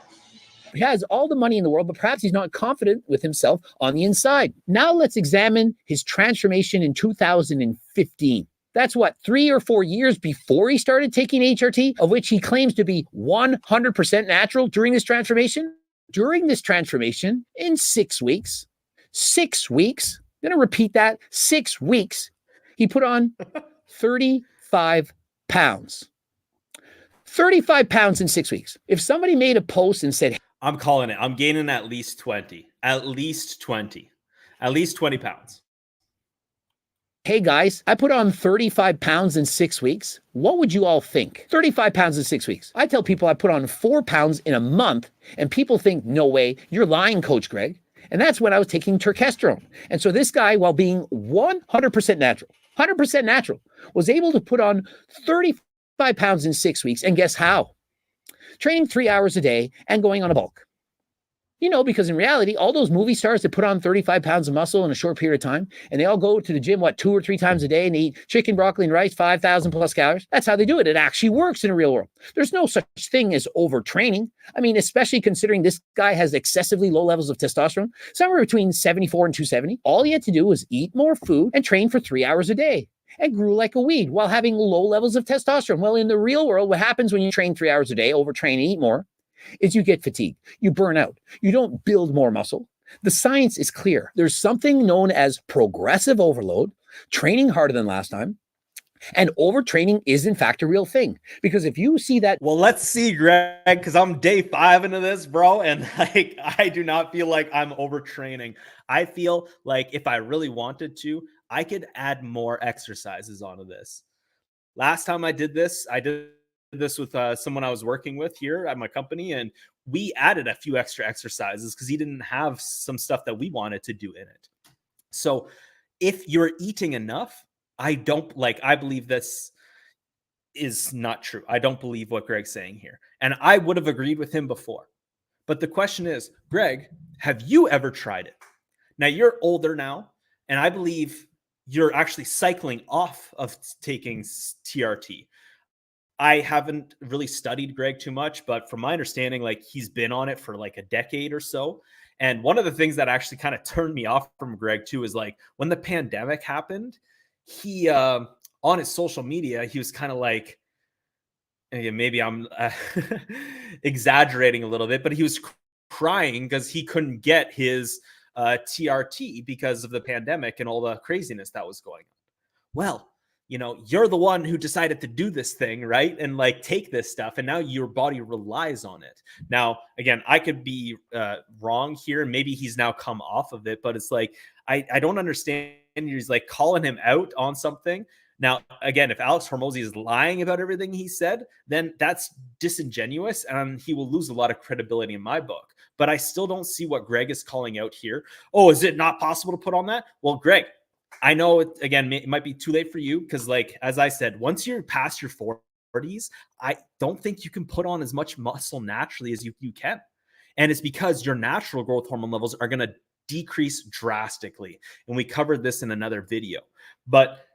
He has all the money in the world, but perhaps he's not confident with himself on the inside. Now let's examine his transformation in 2015. That's what, 3 or 4 years before he started taking HRT, of which he claims to be 100% natural during this transformation? During this transformation, in 6 weeks, I'm going to repeat that, 6 weeks, he put on 35 pounds. 35 pounds in 6 weeks. If somebody made a post and said, I'm calling it, I'm gaining at least 20 pounds. hey guys, I put on 35 pounds in 6 weeks, what would you all think? 35 pounds in 6 weeks. I tell people I put on 4 pounds in a month, and people think, no way, you're lying, Coach Greg. And that's when I was taking turkesterone. And so this guy, while being 100% natural, was able to put on 35 pounds in 6 weeks. And guess how? Training 3 hours a day and going on a bulk. You know, because in reality, all those movie stars that put on 35 pounds of muscle in a short period of time, and they all go to the gym, 2 or 3 times a day and eat chicken, broccoli, and rice, 5,000 plus calories. That's how they do it. It actually works in the real world. There's no such thing as overtraining. I mean, especially considering this guy has excessively low levels of testosterone, somewhere between 74 and 270. All he had to do was eat more food and train for 3 hours a day, and grew like a weed while having low levels of testosterone. Well, in the real world, what happens when you train 3 hours a day, overtrain and eat more, is you get fatigued, you burn out, you don't build more muscle. The science is clear. There's something known as progressive overload, training harder than last time, and overtraining is in fact a real thing. Because if you see that... Well, let's see, Greg, because I'm day 5 into this, bro, and like I do not feel like I'm overtraining. I feel like if I really wanted to, I could add more exercises onto this. Last time I did this with someone I was working with here at my company, and we added a few extra exercises because he didn't have some stuff that we wanted to do in it. So if you're eating enough, I believe this is not true. I don't believe what Greg's saying here. And I would have agreed with him before. But the question is, Greg, have you ever tried it? Now you're older now, and I believe you're actually cycling off of taking TRT. I haven't really studied Greg too much, but from my understanding, like he's been on it for like a decade or so. And one of the things that actually kind of turned me off from Greg too is like when the pandemic happened, he on his social media, he was kind of like, maybe I'm exaggerating a little bit, but he was crying because he couldn't get his TRT because of the pandemic and all the craziness that was going on. Well, you know, you're the one who decided to do this thing, right? And like take this stuff, and now your body relies on it. Now, again, I could be wrong here, and maybe he's now come off of it, but it's like, I don't understand. He's like calling him out on something. Now, again, if Alex Hormozi is lying about everything he said, then that's disingenuous, and he will lose a lot of credibility in my book. But I still don't see what Greg is calling out here. Oh, is it not possible to put on that? Well, Greg, I know it might be too late for you because, like, as I said, once you're past your 40s, I don't think you can put on as much muscle naturally as you can. And it's because your natural growth hormone levels are going to decrease drastically. And we covered this in another video. But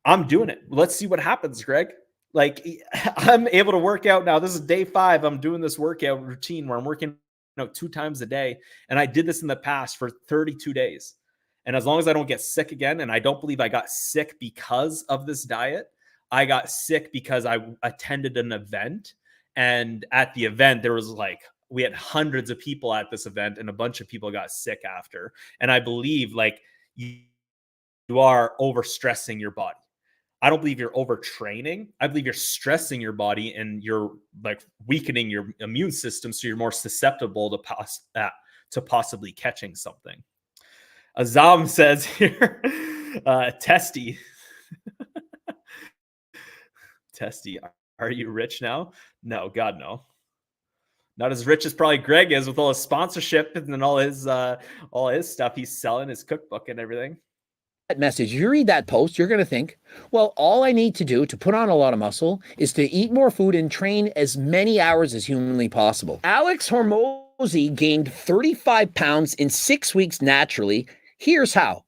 I'm doing it. Let's see what happens, Greg. Like, I'm able to work out now. This is day 5. I'm doing this workout routine where I'm working 2 times a day. And I did this in the past for 32 days. And as long as I don't get sick again, and I don't believe I got sick because of this diet, I got sick because I attended an event. And at the event, there was we had hundreds of people at this event, and a bunch of people got sick after. And I believe you are overstressing your body. I don't believe you're overtraining. I believe you're stressing your body and you're weakening your immune system, so you're more susceptible to possibly catching something. Azam says here, Testy. Testy, are you rich now? No, God, no. Not as rich as probably Greg is with all his sponsorship and all his stuff he's selling, his cookbook and everything. That message, you read that post, you're going to think, well, all I need to do to put on a lot of muscle is to eat more food and train as many hours as humanly possible. Alex Hormozi gained 35 pounds in 6 weeks naturally. Here's how.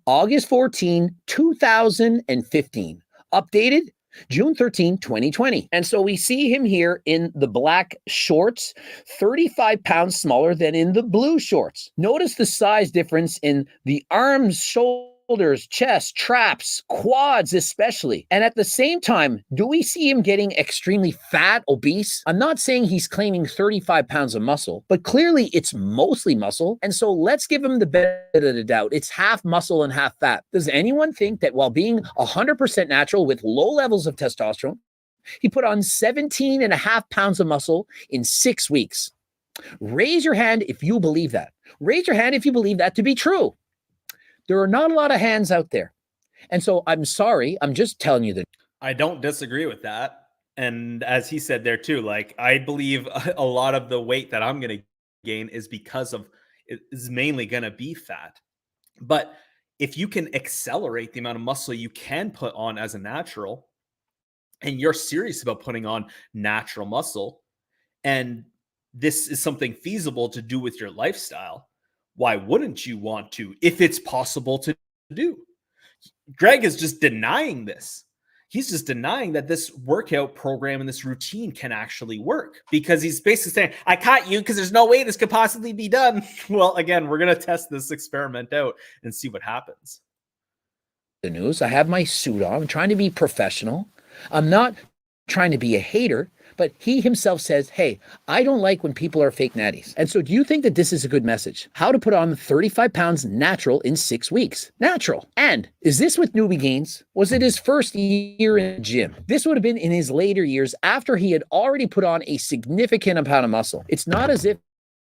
August 14, 2015. Updated June 13, 2020. And so we see him here in the black shorts, 35 pounds smaller than in the blue shorts. Notice the size difference in the arms, shoulders, chest, traps, quads especially. And at the same time, do we see him getting extremely fat, obese? I'm not saying he's claiming 35 pounds of muscle, but clearly it's mostly muscle. And so let's give him the benefit of the doubt. It's half muscle and half fat. Does anyone think that while being 100% natural with low levels of testosterone, he put on 17.5 pounds of muscle in 6 weeks? Raise your hand if you believe that. Raise your hand if you believe that to be true. There are not a lot of hands out there. And so I'm sorry, I'm just telling you that. I don't disagree with that. And as he said there too, I believe a lot of the weight that I'm going to gain is because of is mainly going to be fat. But if you can accelerate the amount of muscle you can put on as a natural, and you're serious about putting on natural muscle, and this is something feasible to do with your lifestyle, why wouldn't you want to, if it's possible to do? Greg is just denying this. He's just denying that this workout program and this routine can actually work, because he's basically saying, I caught you because there's no way this could possibly be done. Well, again, we're going to test this experiment out and see what happens. The news, I have my suit on. I'm trying to be professional. I'm not trying to be a hater, but he himself says, hey, I don't like when people are fake natties. And so do you think that this is a good message? How to put on 35 pounds natural in 6 weeks. Natural. And is this with newbie gains? Was it his first year in the gym? This would have been in his later years after he had already put on a significant amount of muscle. It's not as if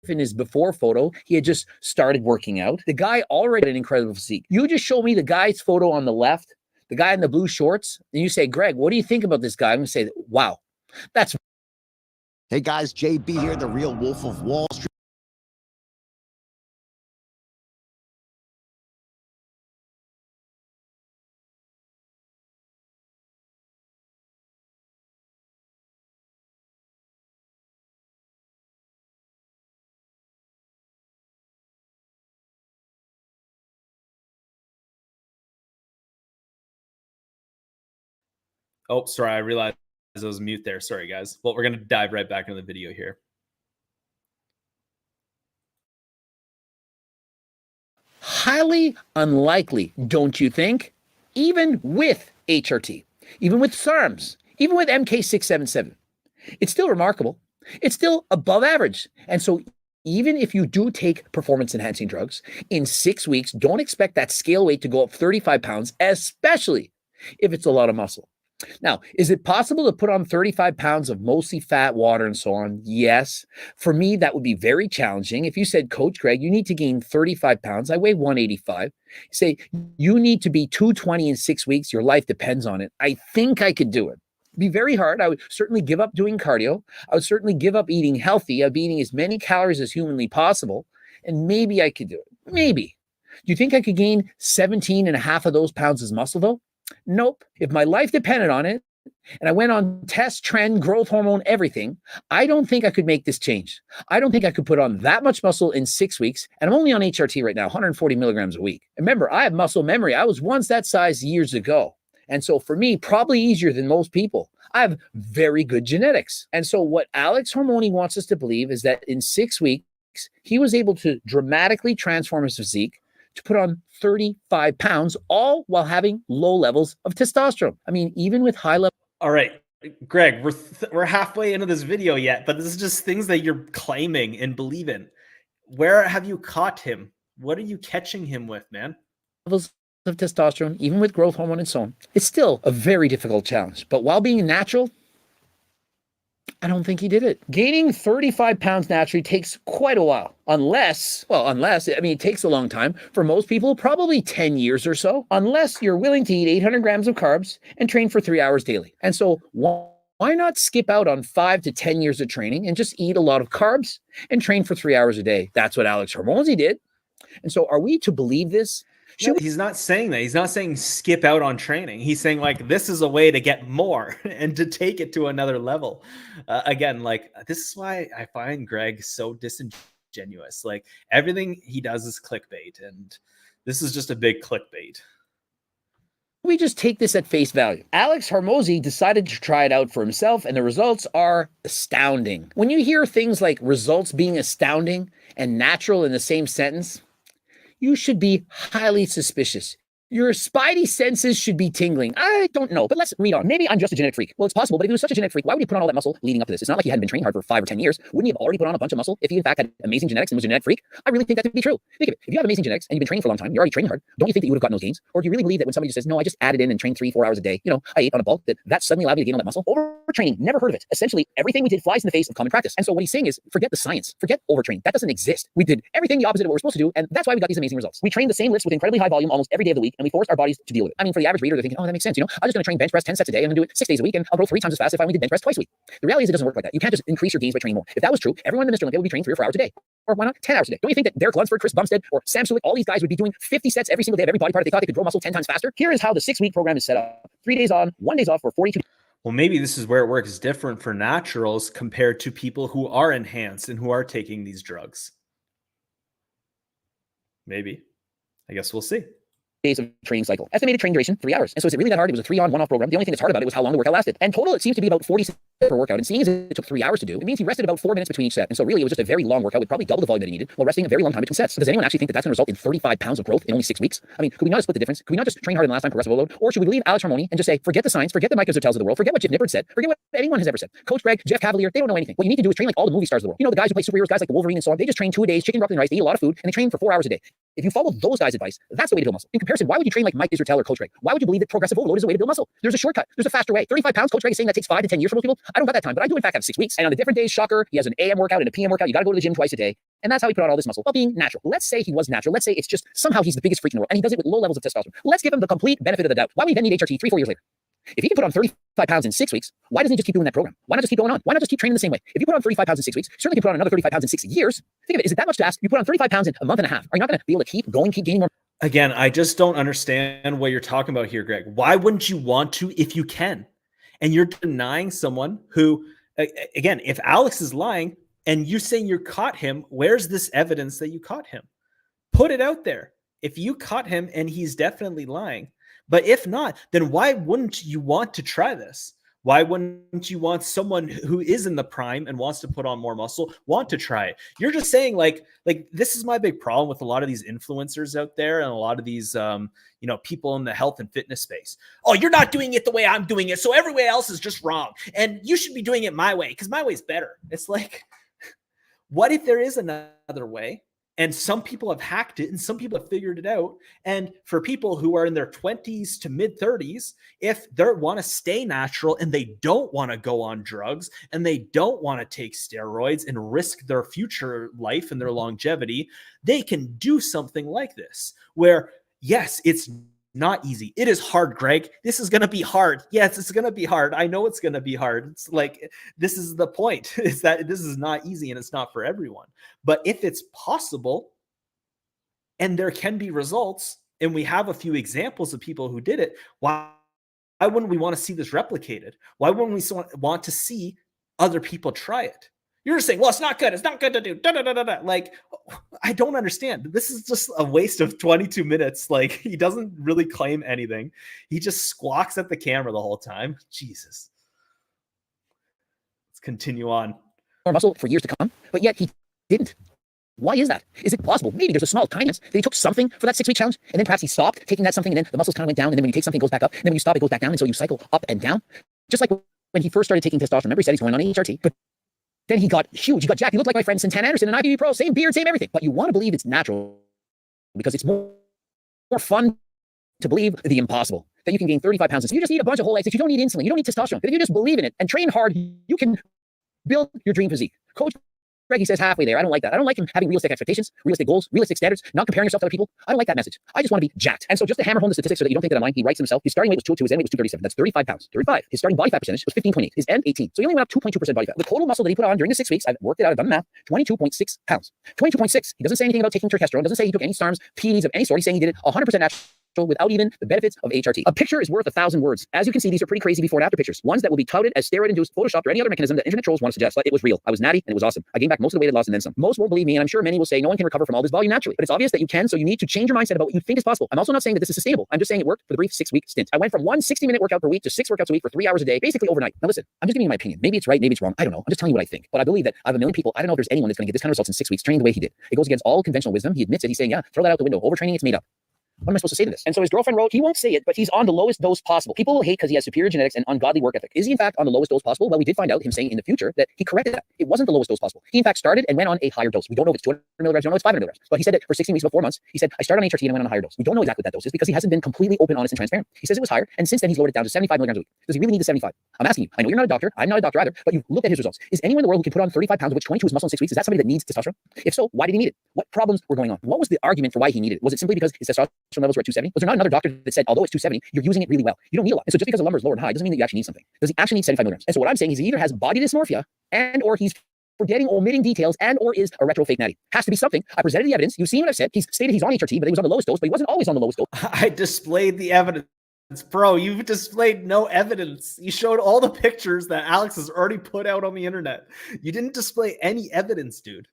in his before photo, he had just started working out. The guy already had an incredible physique. You just show me the guy's photo on the left, the guy in the blue shorts, and you say, Greg, what do you think about this guy? I'm going to say, wow, that's. Hey guys, JB here, the real Wolf of Wall Street. Oh, sorry, I realized I was mute there. Sorry, guys. Well, we're going to dive right back into the video here. Highly unlikely, don't you think? Even with HRT, even with SARMs, even with MK677, it's still remarkable. It's still above average. And so even if you do take performance-enhancing drugs, in 6 weeks, don't expect that scale weight to go up 35 pounds, especially if it's a lot of muscle. Now, is it possible to put on 35 pounds of mostly fat, water, and so on? Yes. For me, that would be very challenging. If you said, Coach Greg, you need to gain 35 pounds. I weigh 185. Say, you need to be 220 in 6 weeks. Your life depends on it. I think I could do it. It'd be very hard. I would certainly give up doing cardio. I would certainly give up eating healthy. I'd be eating as many calories as humanly possible. And maybe I could do it. Maybe. Do you think I could gain 17 and a half of those pounds as muscle, though? Nope. If my life depended on it, and I went on test, trend, growth hormone, everything, I don't think I could make this change. I don't think I could put on that much muscle in 6 weeks. And I'm only on HRT right now, 140 milligrams a week. Remember, I have muscle memory. I was once that size years ago. And so for me, probably easier than most people. I have very good genetics. And so what Alex Hormozi wants us to believe is that in 6 weeks, he was able to dramatically transform his physique to put on 35 pounds, all while having low levels of testosterone. I mean, even with high level. All right, Greg, we're halfway into this video yet, but this is just things that you're claiming and believe in. Where have you caught him? What are you catching him with, man? Levels of testosterone, even with growth hormone and so on. It's still a very difficult challenge, but while being natural, I don't think he did it. Gaining 35 pounds naturally takes quite a while. Unless, it takes a long time. For most people, probably 10 years or so, unless you're willing to eat 800 grams of carbs and train for 3 hours daily. And so why not skip out on 5 to 10 years of training and just eat a lot of carbs and train for 3 hours a day? That's what Alex Hormozi did. And so are we to believe this? He's not saying that. He's not saying skip out on training. He's saying like this is a way to get more and to take it to another level. Again, like this is why I find Greg so disingenuous. Like everything he does is clickbait, and this is just a big clickbait. We just take this at face value. Alex Hormozi decided to try it out for himself, and the results are astounding. When you hear things like results being astounding and natural in the same sentence, you should be highly suspicious. Your spidey senses should be tingling. I don't know, but let's read on. Maybe I'm just a genetic freak. Well, it's possible, but if he was such a genetic freak, why would he put on all that muscle leading up to this? It's not like he hadn't been training hard for 5 or 10 years. Wouldn't he have already put on a bunch of muscle if he in fact had amazing genetics and was a genetic freak? I really think that to be true. Think of it. If you have amazing genetics and you've been training for a long time, you're already training hard, don't you think that you would have gotten those gains? Or do you really believe that when somebody just says, no, I just added in and trained 3-4 hours a day, I ate on a bulk, that suddenly allowed me to gain all that muscle? Overtraining, never heard of it. Essentially, everything we did flies in the face of common practice. And so what he's saying is, forget the science, forget overtraining. That doesn't exist. We did everything the opposite of what we're supposed to do, and that's why we got these amazing results. We trained the same lifts with incredibly high volume almost every day of the week, and we forced our bodies to deal with it. I mean, for the average reader, they're thinking, oh, that makes sense. I'm just going to train bench press 10 sets a day. I'm going to do it 6 days a week, and I'll grow 3 times as fast if I only did bench press twice a week. The reality is it doesn't work like that. You can't just increase your gains by training more. If that was true, everyone in the Mr. Olympia would be training 3 or 4 hours a day. or why not 10 hours a day? Don't you think that Derek Lunsford, Chris Bumstead, or Sam Sulik, all these guys would be doing 50 sets every single day of every body part if they thought they could grow muscle 10 times faster? Here is how the 6-week program is set up. 3 days on, 1 day off for 42. Well, maybe this is where it works different for naturals compared to people who are enhanced and who are taking these drugs. Maybe. I guess we'll see. Days of training cycle. Estimated training duration, 3 hours. And so is it really that hard? It was a 3-on, 1-off program. The only thing that's hard about it was how long the workout lasted. And total, it seems to be about 40 sets per workout. And seeing as it took 3 hours to do, it means he rested about 4 minutes between each set. And so really, it was just a very long workout with probably double the volume that he needed while resting a very long time between sets. Does anyone actually think that that's going to result in 35 pounds of growth in only 6 weeks? I mean, could we not split the difference? Could we not just train harder than last time, progressive overload? Or should we believe Alex Hormozi and just say, forget the science, forget the Mike Zertels of the world, forget what Jim Nippard said, forget what anyone has ever said. Coach Greg, Jeff Cavalier, they don't know anything. What you need to do is train like all the movie stars of the world. You know, the guys who play superheroes, guys like the Wolverine and so on, they just train 2 days, chicken, broccoli, and rice, they eat a lot of food, and they train for 4 hours a day. If you follow those guys' advice, that's the way to build muscle. In comparison, why would you train like Mike Zertel or Coach Greg? Why would you believe that progressive overload is the way to build muscle? There's a shortcut. There's a faster way. 35 pounds, Coach Greg is saying that takes 5 to 10 years for most people. I don't got that time, but I do in fact have 6 weeks. And on the different days, shocker, he has an AM workout and a PM workout. You got to go to the gym twice a day. And that's how he put on all this muscle while being natural. Let's say he was natural. Let's say it's just somehow he's the biggest freak in the world and he does it with low levels of testosterone. Let's give him the complete benefit of the doubt. Why would he then need HRT 3-4 years later? If he can put on 35 pounds in 6 weeks, why doesn't he just keep doing that program? Why not just keep going on? Why not just keep training the same way? If you put on 35 pounds in 6 weeks, you certainly can put on another 35 pounds in 6 years. Think of it. Is it that much to ask? You put on 35 pounds in a month and a half. Are you not going to be able to keep going, keep gaining more? Again, I just don't understand what you're talking about here, Greg. Why wouldn't you want to if you can? And you're denying someone who, again, if Alex is lying and you saying you caught him, where's this evidence that you caught him? Put it out there. If you caught him and he's definitely lying, but if not, then why wouldn't you want to try this? Why wouldn't you want someone who is in the prime and wants to put on more muscle want to try it? You're just saying like this is my big problem with a lot of these influencers out there and a lot of these people in the health and fitness space. Oh, you're not doing it the way I'm doing it, so everywhere else is just wrong, and you should be doing it my way because my way's better. It's like, what if there is another way? And some people have hacked it and some people have figured it out. And for people who are in their 20s to mid 30s, if they want to stay natural and they don't want to go on drugs and they don't want to take steroids and risk their future life and their longevity, they can do something like this where, yes, it's not easy. It is hard, Greg. This is going to be hard. Yes, it's going to be hard. I know it's going to be hard. It's like, this is the point, is that this is not easy and it's not for everyone. But if it's possible and there can be results, and we have a few examples of people who did it, why wouldn't we want to see this replicated? Why wouldn't we want to see other people try it? You're just saying, well, it's not good. It's not good to do. Da, da, da, da, da. Like, I don't understand. This is just a waste of 22 minutes. Like, he doesn't really claim anything. He just squawks at the camera the whole time. Jesus. Let's continue on. More muscle for years to come, but yet he didn't. Why is that? Is it possible? Maybe there's a small kindness that he took something for that 6-week challenge, and then perhaps he stopped taking that something, and then the muscles kind of went down, and then when you take something, it goes back up, and then when you stop, it goes back down, and so you cycle up and down. Just like when he first started taking testosterone. Remember, he said he's going on HRT, but then he got huge. He got jacked. He looked like my friend Santana Anderson, an IFBB pro, same beard, same everything. But you want to believe it's natural because it's more fun to believe the impossible, that you can gain 35 pounds. So you just eat a bunch of whole eggs, that you don't need insulin, you don't need testosterone. But if you just believe in it and train hard, you can build your dream physique. Coach Greg, he says halfway there. I don't like that. I don't like him having realistic expectations, realistic goals, realistic standards, not comparing yourself to other people. I don't like that message. I just want to be jacked. And so just to hammer home the statistics so that you don't think that I'm lying, he writes himself. His starting weight was 202, his end weight was 237. That's 35 pounds. 35. His starting body fat percentage was 15.8. His end 18. So he only went up 2.2% body fat. The total muscle that he put on during the 6 weeks, I've worked it out, I've done the math, 22.6 pounds. 22.6. He doesn't say anything about taking testosterone, doesn't say he took any SARMs, PEDs of any sort. He's saying he did it 100% natural without even the benefits of HRT. A picture is worth 1,000 words. As you can see, these are pretty crazy before and after pictures. Ones that will be touted as steroid-induced, photoshopped, or any other mechanism that internet trolls want to suggest. But it was real. I was natty and it was awesome. I gained back most of the weight I lost and then some. Most won't believe me, and I'm sure many will say no one can recover from all this volume naturally. But it's obvious that you can, so you need to change your mindset about what you think is possible. I'm also not saying that this is sustainable. I'm just saying it worked for the brief 6-week stint. I went from one 60-minute workout per week to 6 workouts a week for 3 hours a day, basically overnight. Now listen, I'm just giving you my opinion. Maybe it's right, maybe it's wrong. I don't know. I'm just telling you what I think. But I believe that I have a million people. I don't know if there's anyone that's going to get this kind of results in 6 weeks training the way he did. It goes against all conventional wisdom. He admits it. He's saying, yeah, throw that out the window. Overtraining, it's made up. What am I supposed to say to this? And so his girlfriend wrote, he won't say it, but he's on the lowest dose possible. People will hate because he has superior genetics and ungodly work ethic. Is he in fact on the lowest dose possible? Well, we did find out him saying in the future that he corrected that. It wasn't the lowest dose possible. He in fact started and went on a higher dose. We don't know if it's 200 milligrams, we don't know if it's 500 milligrams. But he said that for 16 weeks, about 4 months, he said, I started on HRT and I went on a higher dose. We don't know exactly what that dose is because he hasn't been completely open, honest, and transparent. He says it was higher, and since then he's lowered it down to 75 milligrams a week. Does he really need the 75? I'm asking you. I know you're not a doctor. I'm not a doctor either, but you've looked at his results. Is anyone in the world who can put on 35 pounds, of which 22 is muscle in 6 weeks, is that somebody that needs testosterone? If so, why did he need it? What problems were going on? What was the argument for why he needed it? Was it simply because his testosterone levels were at 270? Was there not another doctor that said, although it's 270, you're using it really well? You don't need a lot. And so just because a number is lower and high doesn't mean that you actually need something. Does he actually need 75 milligrams? And so what I'm saying is he either has body dysmorphia and or he's forgetting or omitting details and or is a retro fake natty. Has to be something. I presented the evidence. You've seen what I've said. He's stated he's on HRT, but he was on the lowest dose, but he wasn't always on the lowest dose. I displayed the evidence. Bro, you've displayed no evidence. You showed all the pictures that Alex has already put out on the internet. You didn't display any evidence, dude.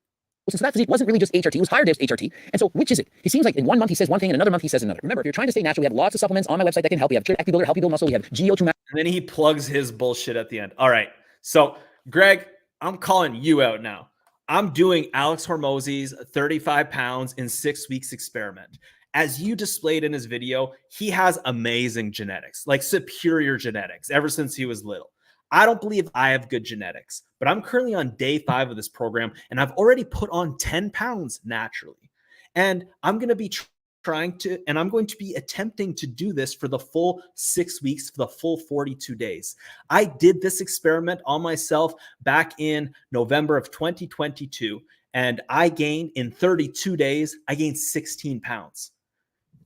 So that physique wasn't really just HRT, it was higher dose HRT. And so which is it? He seems like in 1 month he says one thing, and another month he says another. Remember, if you're trying to stay natural, we have lots of supplements on my website that can help. We have Active Builder, help you build muscle. We have GO2 Max. And then he plugs his bullshit at the end. All right. So, Greg, I'm calling you out now. I'm doing Alex Hormozi's 35 pounds in 6 weeks experiment. As you displayed in his video, he has amazing genetics, like superior genetics ever since he was little. I don't believe I have good genetics, but I'm currently on day 5 of this program, and I've already put on 10 pounds naturally. And I'm going to be I'm going to be attempting to do this for the full 6 weeks, for the full 42 days. I did this experiment on myself back in November of 2022, and I gained in 32 days, I gained 16 pounds.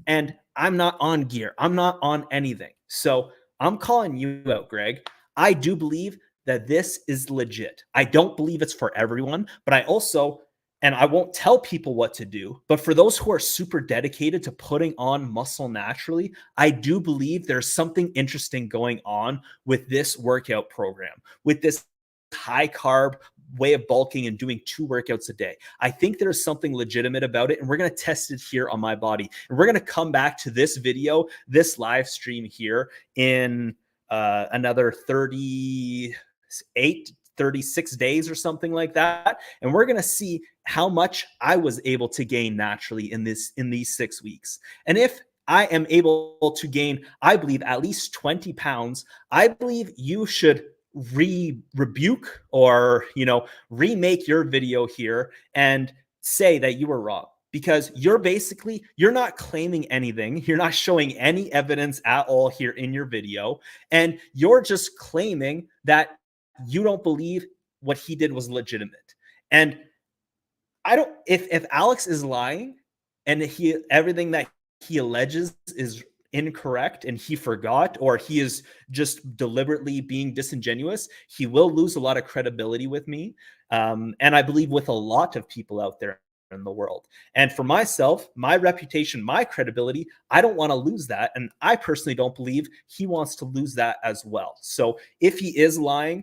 And I'm not on gear. I'm not on anything. So I'm calling you out, Greg. I do believe that this is legit. I don't believe it's for everyone, but I also, and I won't tell people what to do, but for those who are super dedicated to putting on muscle naturally, I do believe there's something interesting going on with this workout program, with this high carb way of bulking and doing 2 workouts a day. I think there's something legitimate about it, and we're going to test it here on my body. And we're going to come back to this video, this live stream here in another 36 days or something like that. And we're going to see how much I was able to gain naturally in these 6 weeks. And if I am able to gain, I believe, at least 20 pounds, I believe you should rebuke or, remake your video here and say that you were wrong. Because you're not claiming anything. You're not showing any evidence at all here in your video. And you're just claiming that you don't believe what he did was legitimate. And if Alex is lying and everything that he alleges is incorrect and he forgot, or he is just deliberately being disingenuous, he will lose a lot of credibility with me. And I believe with a lot of people out there in the world. And for myself, my reputation, my credibility, I don't want to lose that. And I personally don't believe he wants to lose that as well. So if he is lying,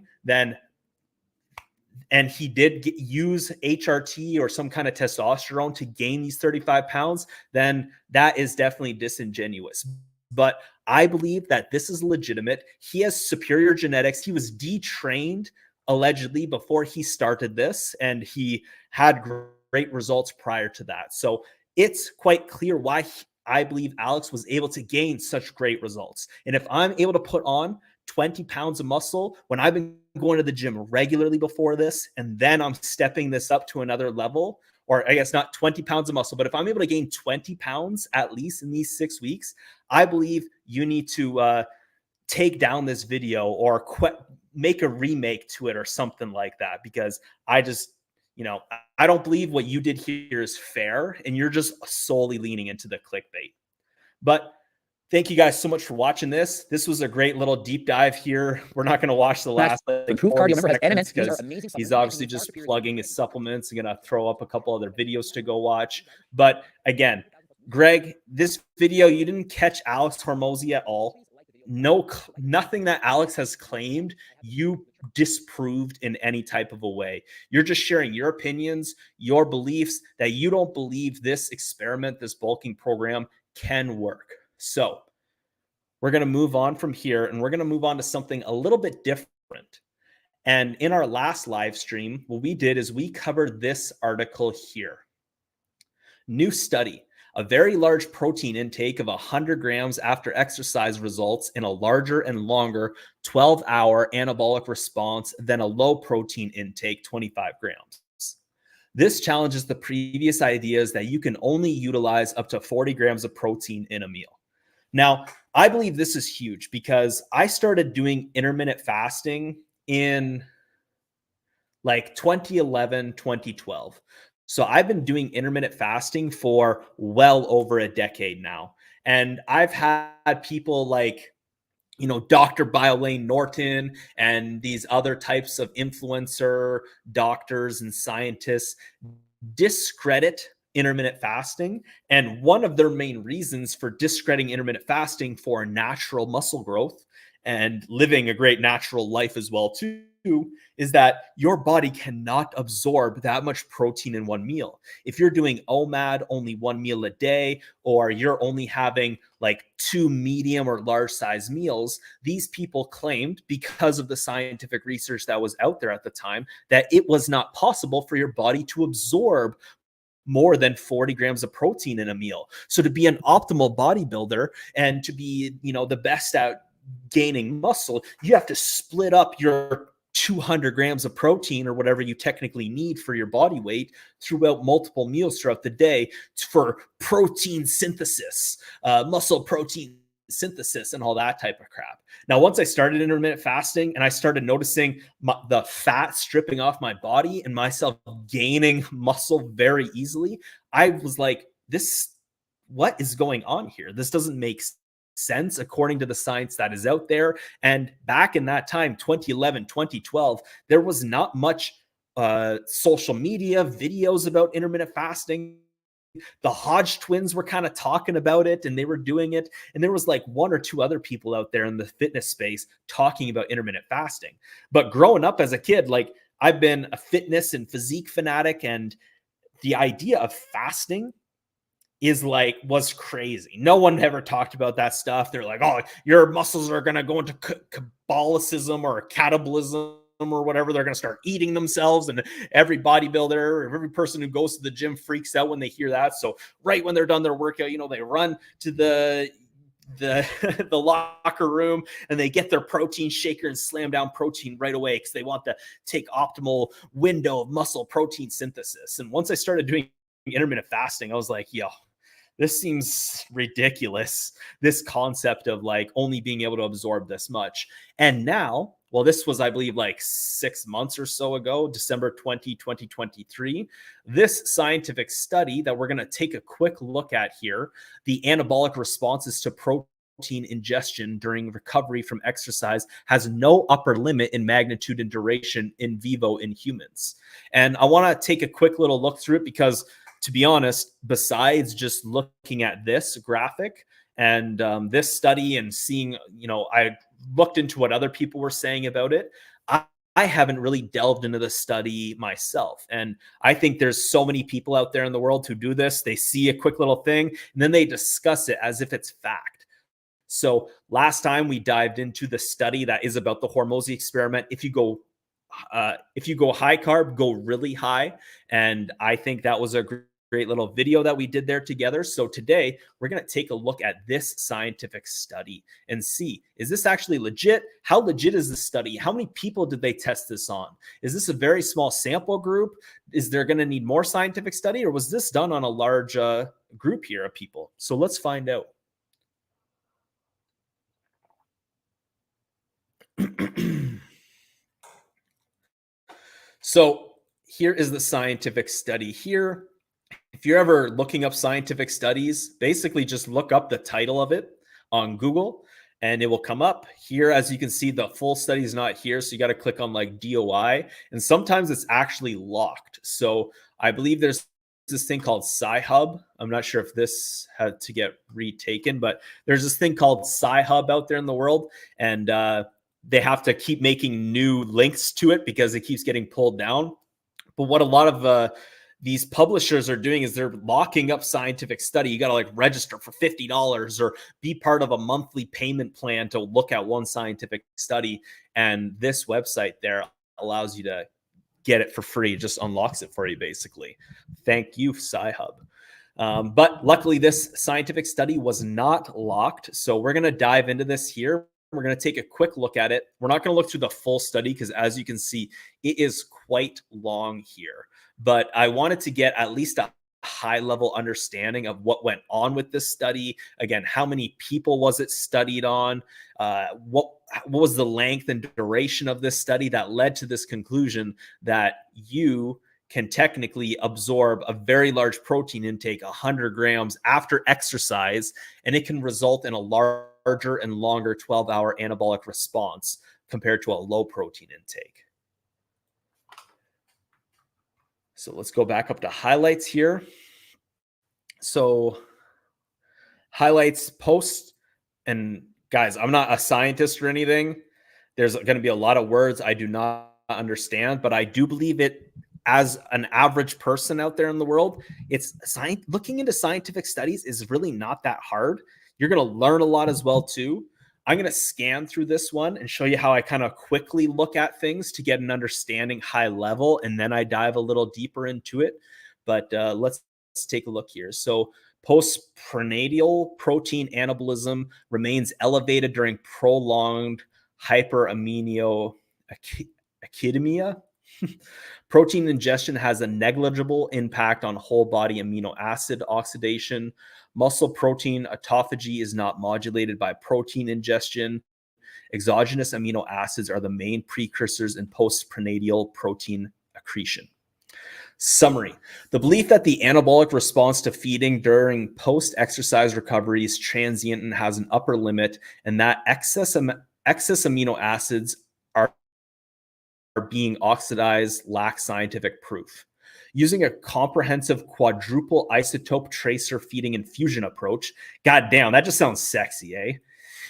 and he did use HRT or some kind of testosterone to gain these 35 pounds, then that is definitely disingenuous. But I believe that this is legitimate. He has superior genetics. He was detrained allegedly before he started this, and he had great results prior to that. So it's quite clear why I believe Alex was able to gain such great results. And if I'm able to put on 20 pounds of muscle when I've been going to the gym regularly before this, and then I'm stepping this up to another level, or I guess not 20 pounds of muscle, but if I'm able to gain 20 pounds at least in these 6 weeks, I believe you need to take down this video or make a remake to it or something like that, because I don't believe what you did here is fair, and you're just solely leaning into the clickbait. But thank you guys so much for watching this. This was a great little deep dive here. We're not going to watch the last Improve cardio. Remember, has NMNs. These are amazing. He's obviously just plugging his supplements and going to throw up a couple other videos to go watch. But again, Greg, this video, you didn't catch Alex Hormozi at all. Nothing that Alex has claimed you disproved in any type of a way. You're just sharing your opinions, your beliefs, that you don't believe this experiment, this bulking program can work. So we're going to move on from here, and we're going to move on to something a little bit different. And in our last live stream, what we did is we covered this article here. New study. A very large protein intake of 100 grams after exercise results in a larger and longer 12-hour anabolic response than a low protein intake, 25 grams. This challenges the previous ideas that you can only utilize up to 40 grams of protein in a meal. Now, I believe this is huge because I started doing intermittent fasting in like 2011, 2012. So I've been doing intermittent fasting for well over a decade now. And I've had people like Dr. Biolane Norton and these other types of influencer doctors and scientists discredit intermittent fasting. And one of their main reasons for discrediting intermittent fasting for natural muscle growth and living a great natural life as well too, is that your body cannot absorb that much protein in one meal. If you're doing OMAD, only one meal a day, or you're only having like 2 medium or large size meals, these people claimed, because of the scientific research that was out there at the time, that it was not possible for your body to absorb more than 40 grams of protein in a meal. So to be an optimal bodybuilder and to be, the best at gaining muscle, you have to split up your 200 grams of protein or whatever you technically need for your body weight throughout multiple meals throughout the day for protein synthesis, muscle protein synthesis, and all that type of crap. Now, once I started intermittent fasting and I started noticing the fat stripping off my body and myself gaining muscle very easily, I was like, what is going on here? This doesn't make sense according to the science that is out there. And back in that time, 2011, 2012, there was not much social media videos about intermittent fasting. The Hodge twins were kind of talking about it and they were doing it. And there was like 1 or 2 other people out there in the fitness space talking about intermittent fasting. But growing up as a kid, like I've been a fitness and physique fanatic, and the idea of fasting was crazy. No one ever talked about that stuff. They're like, oh, your muscles are going to go into Kabbalicism or catabolism or whatever. They're going to start eating themselves. And every bodybuilder or every person who goes to the gym freaks out when they hear that. So right when they're done their workout, they run to the locker room and they get their protein shaker and slam down protein right away because they want to take optimal window of muscle protein synthesis. And once I started doing intermittent fasting, I was like, yo, this seems ridiculous. This concept of like only being able to absorb this much. And now, well, this was, I believe, like 6 months or so ago, December 2023, this scientific study that we're going to take a quick look at here, the anabolic responses to protein ingestion during recovery from exercise has no upper limit in magnitude and duration in vivo in humans. And I want to take a quick little look through it because, to be honest, besides just looking at this graphic and this study and seeing, I looked into what other people were saying about it. I haven't really delved into the study myself. And I think there's so many people out there in the world who do this. They see a quick little thing and then they discuss it as if it's fact. So last time we dived into the study that is about the Hormozi experiment. If you go high carb, go really high. And I think that was a great little video that we did there together. So today we're going to take a look at this scientific study and see, is this actually legit? How legit is this study? How many people did they test this on? Is this a very small sample group? Is there going to need more scientific study, or was this done on a large group here of people? So let's find out. So here is the scientific study here. If you're ever looking up scientific studies, basically just look up the title of it on Google and it will come up here. As you can see, the full study is not here. So you got to click on like DOI, and sometimes it's actually locked. So I believe there's this thing called Sci-Hub. I'm not sure if this had to get retaken, but there's this thing called Sci-Hub out there in the world. And they have to keep making new links to it because it keeps getting pulled down. But what a lot of these publishers are doing is they're locking up scientific study. You got to like register for $50 or be part of a monthly payment plan to look at one scientific study. And this website there allows you to get it for free. It just unlocks it for you, basically. Thank you, Sci-Hub. But luckily, this scientific study was not locked. So we're going to dive into this here. We're going to take a quick look at it. We're not going to look through the full study because, as you can see, it is quite long here. But I wanted to get at least a high-level understanding of what went on with this study. Again, how many people was it studied on? What was the length and duration of this study that led to this conclusion that you can technically absorb a very large protein intake, 100 grams after exercise, and it can result in a large larger and longer 12-hour anabolic response compared to a low protein intake. So let's go back up to highlights here. So highlights, post, and guys, I'm not a scientist or anything. There's going to be a lot of words I do not understand, but I do believe it as an average person out there in the world. It's looking into scientific studies is really not that hard. You're going to learn a lot as well too. I'm going to scan through this one and show you how I kind of quickly look at things to get an understanding high level, and then I dive a little deeper into it. But let's take a look here. So postprandial protein anabolism remains elevated during prolonged hyperaminoacidemia. Protein ingestion has a negligible impact on whole body amino acid oxidation. Muscle protein autophagy is not modulated by protein ingestion. Exogenous amino acids are the main precursors in postprandial protein accretion. Summary: the belief that the anabolic response to feeding during post-exercise recovery is transient and has an upper limit, and that excess amino acids are being oxidized lacks scientific proof. Using a comprehensive quadruple isotope tracer feeding infusion approach, goddamn, that just sounds sexy, eh?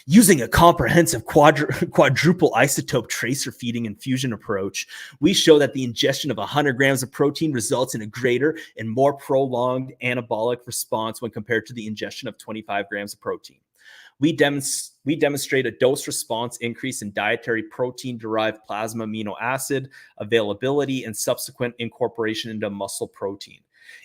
Using a comprehensive quadruple isotope tracer feeding infusion approach, we show that the ingestion of 100 grams of protein results in a greater and more prolonged anabolic response when compared to the ingestion of 25 grams of protein. We demonstrate a dose-response increase in dietary protein-derived plasma amino acid availability and subsequent incorporation into muscle protein.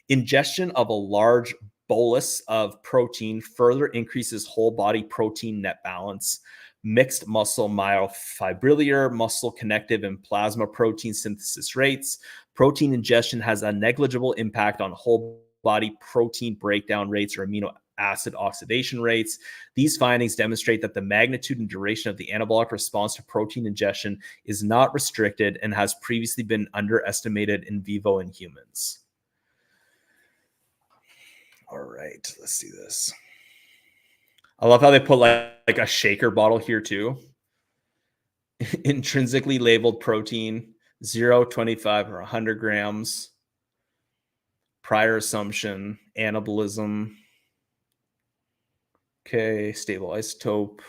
Ingestion of a large bolus of protein further increases whole body protein net balance. Mixed muscle myofibrillar, muscle connective, and plasma protein synthesis rates. Protein ingestion has a negligible impact on whole body protein breakdown rates or amino acid oxidation rates. These findings demonstrate that the magnitude and duration of the anabolic response to protein ingestion is not restricted and has previously been underestimated in vivo in humans. All right, let's see this. I love how they put like a shaker bottle here too. Intrinsically labeled protein, 0, 25, or 100 grams. Prior assumption, anabolism. Okay, stable isotope.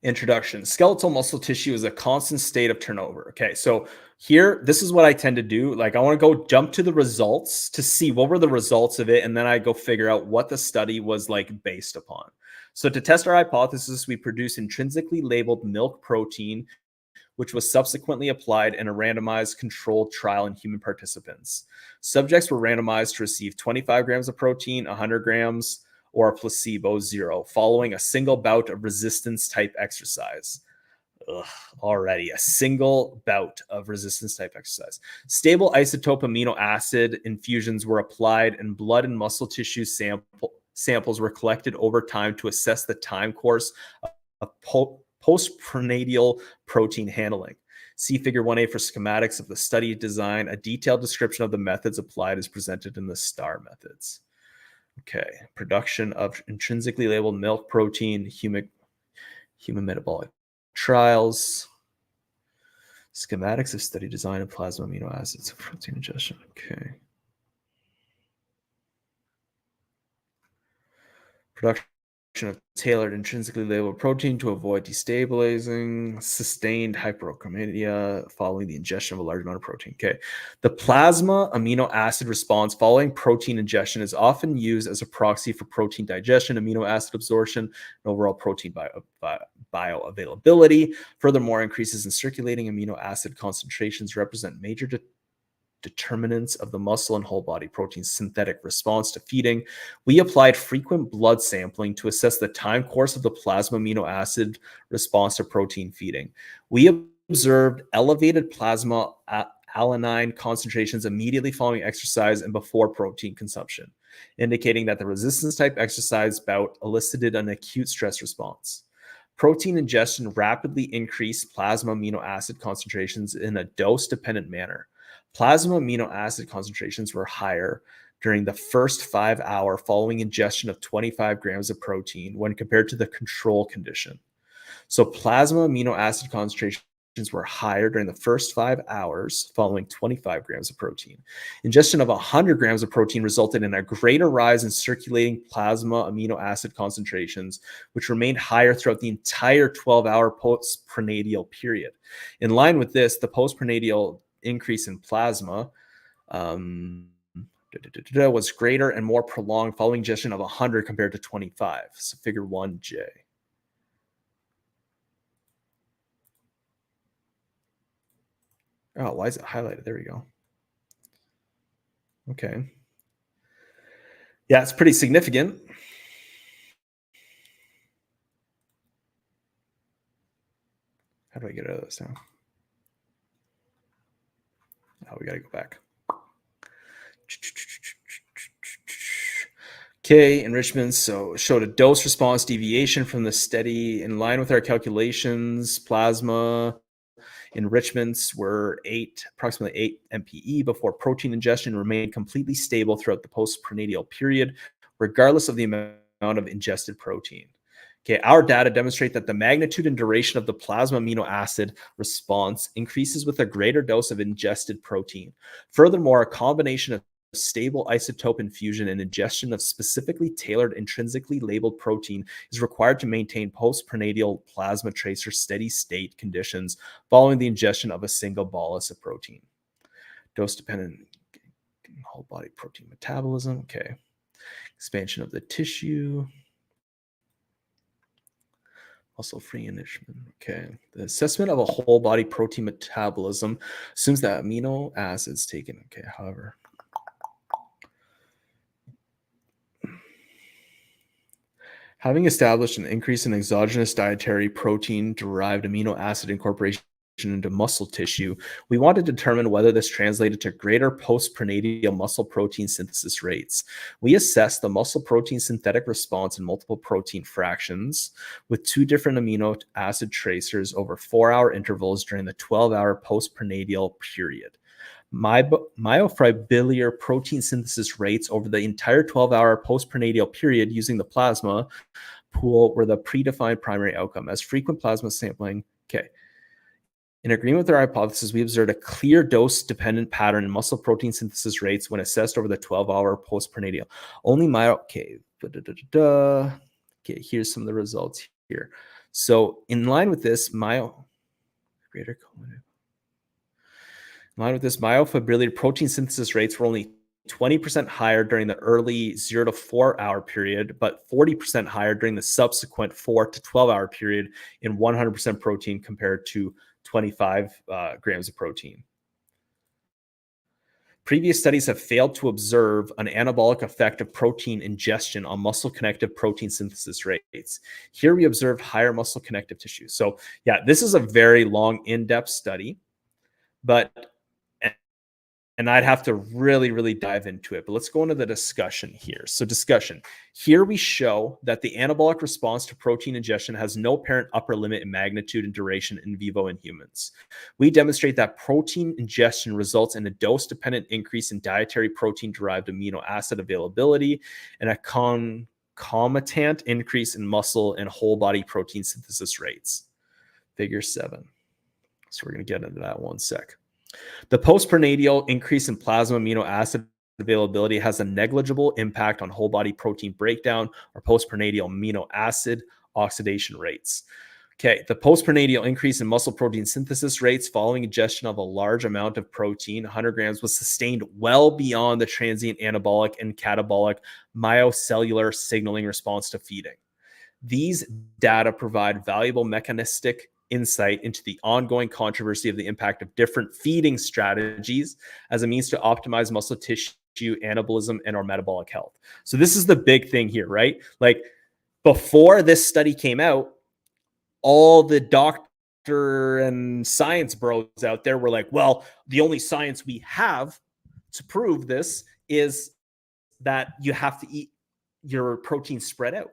Introduction. Skeletal muscle tissue is a constant state of turnover. Okay, so here, this is what I tend to do. Like, I want to go jump to the results to see what were the results of it, and then I go figure out what the study was like based upon. So to test our hypothesis, we produce intrinsically labeled milk protein, which was subsequently applied in a randomized controlled trial in human participants. Subjects were randomized to receive 25 grams of protein, 100 grams, or a placebo, 0, following a single bout of resistance type exercise. Already a single bout of resistance type exercise. Stable isotope amino acid infusions were applied, and blood and muscle tissue samples were collected over time to assess the time course of postprandial protein handling. See Figure 1A for schematics of the study design. A detailed description of the methods applied is presented in the STAR methods. Okay, production of intrinsically labeled milk protein, human metabolic trials, schematics of study design of plasma amino acids of protein ingestion. Okay. Production of tailored intrinsically labeled protein to avoid destabilizing, sustained hyperochromia following the ingestion of a large amount of protein. Okay. The plasma amino acid response following protein ingestion is often used as a proxy for protein digestion, amino acid absorption, and overall protein bioavailability. Furthermore, increases in circulating amino acid concentrations represent major determinants of the muscle and whole body protein synthetic response to feeding. We applied frequent blood sampling to assess the time course of the plasma amino acid response to protein feeding. We observed elevated plasma alanine concentrations immediately following exercise and before protein consumption, indicating that the resistance type exercise bout elicited an acute stress response. Protein ingestion rapidly increased plasma amino acid concentrations in a dose-dependent manner. Plasma amino acid concentrations were higher during the first 5 hours following ingestion of 25 grams of protein when compared to the control condition. So plasma amino acid concentrations were higher during the first 5 hours following 25 grams of protein. Ingestion of 100 grams of protein resulted in a greater rise in circulating plasma amino acid concentrations, which remained higher throughout the entire 12-hour postprandial period. In line with this, the postprandial increase in plasma was greater and more prolonged following ingestion of 100 compared to 25. So figure 1J. Oh, why is it highlighted? There we go. Okay. Yeah, it's pretty significant. How do I get out of this now? Oh, we got to go back. Okay, enrichments. So showed a dose response deviation from the steady in line with our calculations. Plasma enrichments were approximately 8 MPE before protein ingestion remained completely stable throughout the postprandial period, regardless of the amount of ingested protein. Okay, our data demonstrate that the magnitude and duration of the plasma amino acid response increases with a greater dose of ingested protein. Furthermore, a combination of stable isotope infusion and ingestion of specifically tailored intrinsically labeled protein is required to maintain postprandial plasma tracer steady state conditions following the ingestion of a single bolus of protein. Dose-dependent whole body protein metabolism. Okay. Expansion of the tissue. Muscle-free enrichment. Okay. The assessment of a whole body protein metabolism assumes that amino acids taken. Okay. However, having established an increase in exogenous dietary protein-derived amino acid incorporation into muscle tissue, we want to determine whether this translated to greater postprandial muscle protein synthesis rates. We assessed the muscle protein synthetic response in multiple protein fractions with 2 different amino acid tracers over 4-hour intervals during the 12-hour postprandial period. Myofibrillar protein synthesis rates over the entire 12-hour postprandial period using the plasma pool were the predefined primary outcome. As frequent plasma sampling, okay. In agreement with our hypothesis, we observed a clear dose-dependent pattern in muscle protein synthesis rates when assessed over the 12-hour postprandial. Okay, here's some of the results here. So in line with this, myofibrillar protein synthesis rates were only 20% higher during the early 0 to 4 hour period, but 40% higher during the subsequent 4 to 12 hour period in 100% protein compared to 25 grams of protein. Previous studies have failed to observe an anabolic effect of protein ingestion on muscle connective protein synthesis rates. Here we observed higher muscle connective tissue. So yeah, this is a very long, in-depth study, and I'd have to really dive into it. But let's go into the discussion here. So discussion. Here we show that the anabolic response to protein ingestion has no apparent upper limit in magnitude and duration in vivo in humans. We demonstrate that protein ingestion results in a dose-dependent increase in dietary protein-derived amino acid availability and a concomitant increase in muscle and whole body protein synthesis rates. Figure 7. So we're going to get into that one sec. The postprandial increase in plasma amino acid availability has a negligible impact on whole body protein breakdown or postprandial amino acid oxidation rates. Okay, the postprandial increase in muscle protein synthesis rates following ingestion of a large amount of protein, 100 grams, was sustained well beyond the transient anabolic and catabolic myocellular signaling response to feeding. These data provide valuable mechanistic insight into the ongoing controversy of the impact of different feeding strategies as a means to optimize muscle tissue anabolism and our metabolic health. So this is the big thing here, right? Like before this study came out, all the doctor and science bros out there were like, well, the only science we have to prove this is that you have to eat your protein spread out.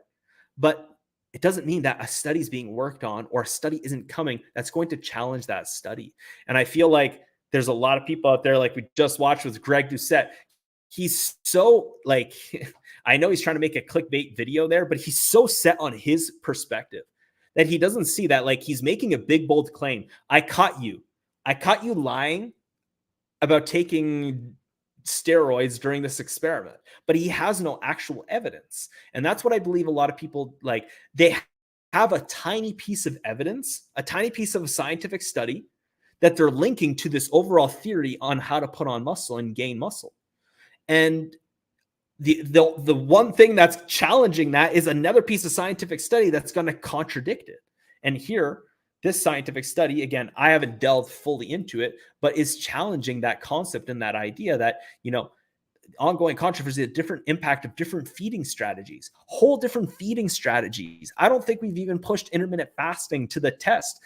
But it doesn't mean that a study is being worked on or a study isn't coming that's going to challenge that study. And I feel like there's a lot of people out there, like we just watched with Greg Doucette. He's so like, I know he's trying to make a clickbait video there, but he's so set on his perspective that he doesn't see that, like, he's making a big, bold claim. I caught you lying about taking steroids during this experiment, but he has no actual evidence. And that's what I believe a lot of people, like, they have a tiny piece of evidence, a tiny piece of a scientific study that they're linking to this overall theory on how to put on muscle and gain muscle. And the one thing that's challenging that is another piece of scientific study that's going to contradict it. And here, this scientific study, again, I haven't delved fully into it, but is challenging that concept and that idea that, you know, ongoing controversy, the different impact of different feeding strategies, whole different feeding strategies. I don't think we've even pushed intermittent fasting to the test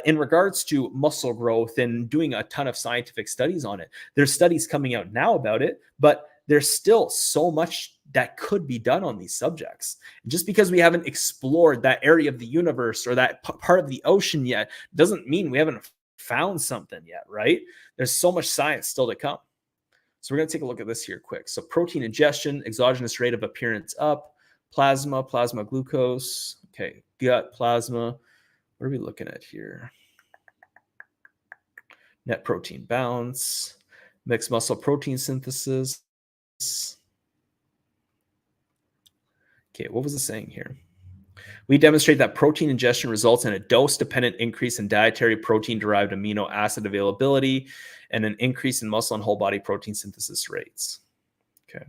in regards to muscle growth and doing a ton of scientific studies on it. There's studies coming out now about it, but there's still so much that could be done on these subjects. Just because we haven't explored that area of the universe or that part of the ocean yet doesn't mean we haven't found something yet, right? There's so much science still to come. So we're going to take a look at this here quick. So protein ingestion, exogenous rate of appearance up, plasma glucose, okay, gut plasma. What are we looking at here? Net protein balance, mixed muscle protein synthesis. Okay, what was it saying here? We demonstrate that protein ingestion results in a dose-dependent increase in dietary protein-derived amino acid availability and an increase in muscle and whole body protein synthesis rates. Okay.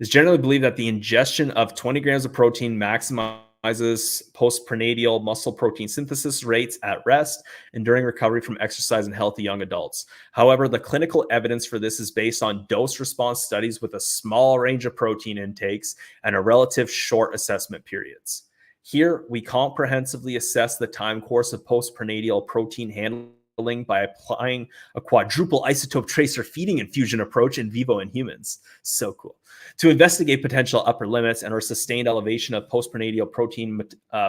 It's generally believed that the ingestion of 20 grams of protein maximizes postprandial muscle protein synthesis rates at rest and during recovery from exercise in healthy young adults. However, the clinical evidence for this is based on dose-response studies with a small range of protein intakes and a relative short assessment periods. Here, we comprehensively assess the time course of postprandial protein handling by applying a quadruple isotope tracer feeding infusion approach in vivo in humans. So cool. To investigate potential upper limits and or sustained elevation of postprandial protein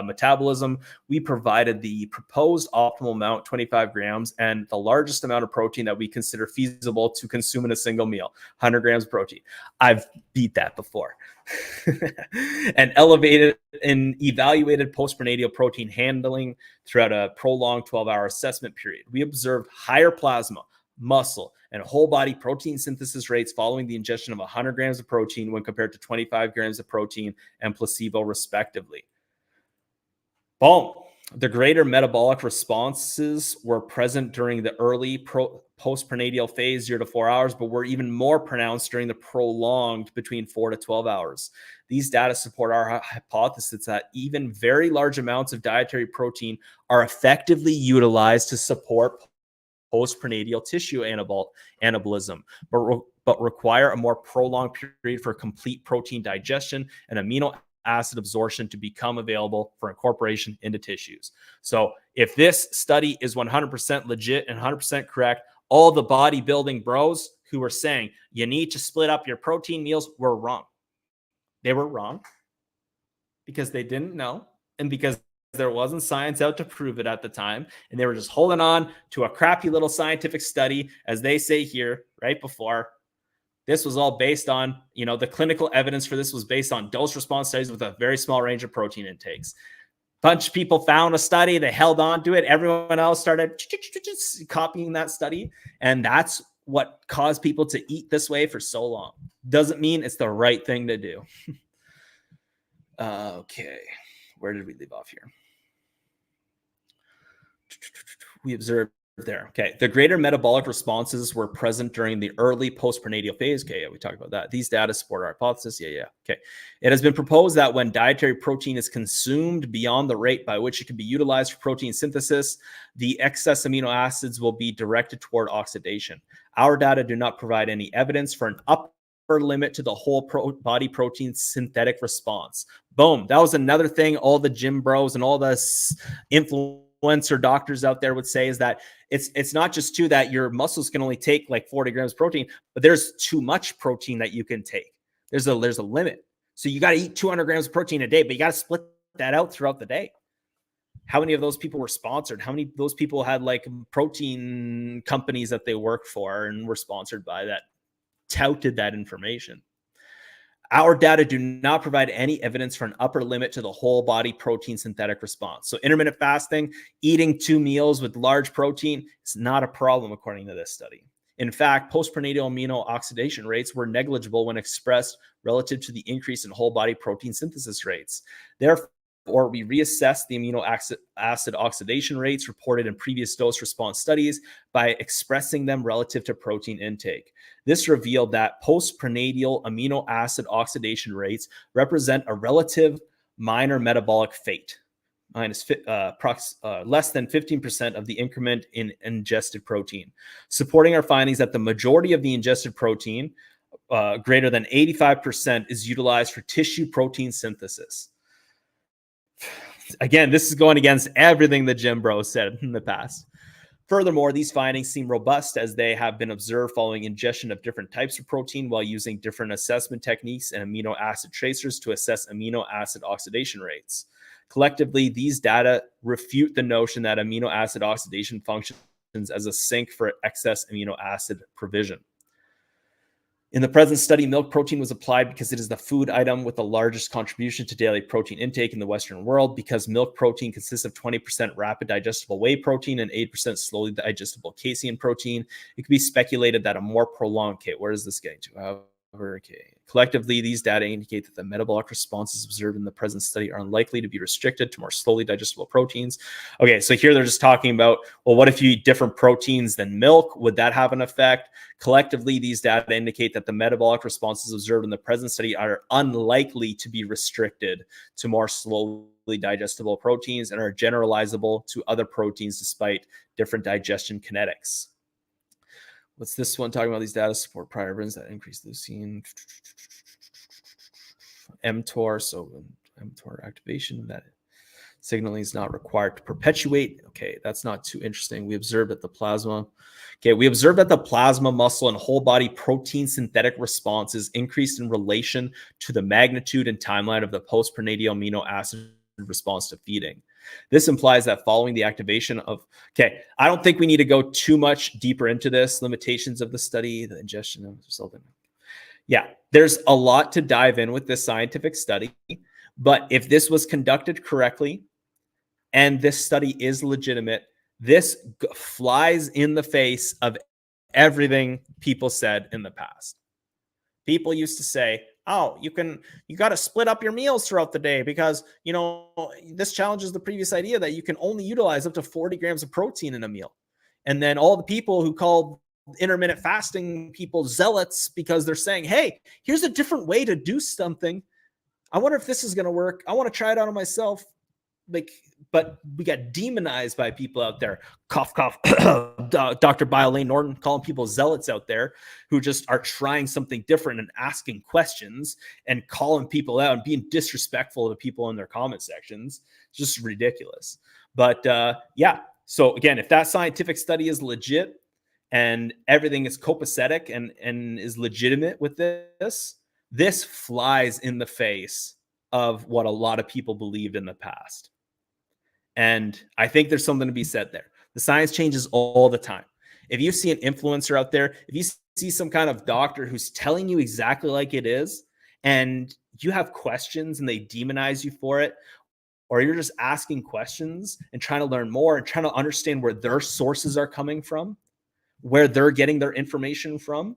metabolism, we provided the proposed optimal amount, 25 grams, and the largest amount of protein that we consider feasible to consume in a single meal, 100 grams of protein. I've beat that before. And elevated and evaluated postprandial protein handling throughout a prolonged 12-hour assessment period. We observed higher plasma, muscle, and whole body protein synthesis rates following the ingestion of 100 grams of protein when compared to 25 grams of protein and placebo, respectively. Boom. The greater metabolic responses were present during the early postprandial phase, 0 to 4 hours, but were even more pronounced during the prolonged between 4 to 12 hours. These data support our hypothesis that even very large amounts of dietary protein are effectively utilized to support postprandial tissue anabolism, but require a more prolonged period for complete protein digestion and amino acid absorption to become available for incorporation into tissues. So if this study is 100% legit and 100% correct, all the bodybuilding bros who were saying you need to split up your protein meals were wrong. They were wrong because they didn't know and because there wasn't science out to prove it at the time. And they were just holding on to a crappy little scientific study, as they say here right before. This was all based on, you know, the clinical evidence for this was based on dose response studies with a very small range of protein intakes. Bunch of people found a study, they held on to it. Everyone else started copying that study. And that's what caused people to eat this way for so long. Doesn't mean it's the right thing to do. Okay. Where did we leave off here? We observed there. Okay. The greater metabolic responses were present during the early postprandial phase. Okay. Yeah, we talked about that. These data support our hypothesis. Yeah. Okay. It has been proposed that when dietary protein is consumed beyond the rate by which it can be utilized for protein synthesis, the excess amino acids will be directed toward oxidation. Our data do not provide any evidence for an upper limit to the whole body protein synthetic response. Boom. That was another thing all the gym bros and all the influencer doctors out there would say is that it's not just true that your muscles can only take like 40 grams of protein, but there's too much protein that you can take. There's a limit. So you got to eat 200 grams of protein a day, but you got to split that out throughout the day. How many of those people were sponsored? How many of those people had like protein companies that they worked for and were sponsored by that touted that information? Our data do not provide any evidence for an upper limit to the whole body protein synthetic response. So intermittent fasting, eating 2 meals with large protein is not a problem according to this study. In fact, postprandial amino oxidation rates were negligible when expressed relative to the increase in whole body protein synthesis rates. Therefore, we reassessed the amino acid oxidation rates reported in previous dose response studies by expressing them relative to protein intake. This revealed that postprandial amino acid oxidation rates represent a relative minor metabolic fate, less than 15% of the increment in ingested protein, supporting our findings that the majority of the ingested protein, greater than 85%, is utilized for tissue protein synthesis. Again, this is going against everything that Jim Bro said in the past. Furthermore, these findings seem robust as they have been observed following ingestion of different types of protein while using different assessment techniques and amino acid tracers to assess amino acid oxidation rates. Collectively, these data refute the notion that amino acid oxidation functions as a sink for excess amino acid provision. In the present study, milk protein was applied because it is the food item with the largest contribution to daily protein intake in the Western world. Because milk protein consists of 20% rapid digestible whey protein and 8% slowly digestible casein protein, it could be speculated that a more prolonged, where is this getting to? Collectively, these data indicate that the metabolic responses observed in the present study are unlikely to be restricted to more slowly digestible proteins. Okay, so here they're just talking about, well, what if you eat different proteins than milk? Would that have an effect? Collectively, these data indicate that the metabolic responses observed in the present study are unlikely to be restricted to more slowly digestible proteins and are generalizable to other proteins despite different digestion kinetics. What's this one talking about? These data support prior evidence that increased leucine, mTOR, so mTOR activation, that signaling is not required to perpetuate. Okay, that's not too interesting. We observed that the plasma, muscle, and whole body protein synthetic responses increased in relation to the magnitude and timeline of the postprandial amino acid response to feeding. This implies that following the activation of, I don't think we need to go too much deeper into this, limitations of the study, the ingestion of something. Yeah, there's a lot to dive in with this scientific study, but if this was conducted correctly and this study is legitimate, this flies in the face of everything people said in the past. People used to say, oh, you got to split up your meals throughout the day because, this challenges the previous idea that you can only utilize up to 40 grams of protein in a meal. And then all the people who call intermittent fasting people zealots because they're saying, hey, here's a different way to do something. I wonder if this is going to work. I want to try it out on myself. But we got demonized by people out there. Cough, cough. Dr. Lane Norton calling people zealots out there who just are trying something different and asking questions and calling people out and being disrespectful to people in their comment sections. It's just ridiculous. But so again, if that scientific study is legit and everything is copacetic and is legitimate with this flies in the face of what a lot of people believed in the past. And I think there's something to be said there. The science changes all the time. If you see an influencer out there, if you see some kind of doctor who's telling you exactly like it is, and you have questions and they demonize you for it, or you're just asking questions and trying to learn more and trying to understand where their sources are coming from, where they're getting their information from,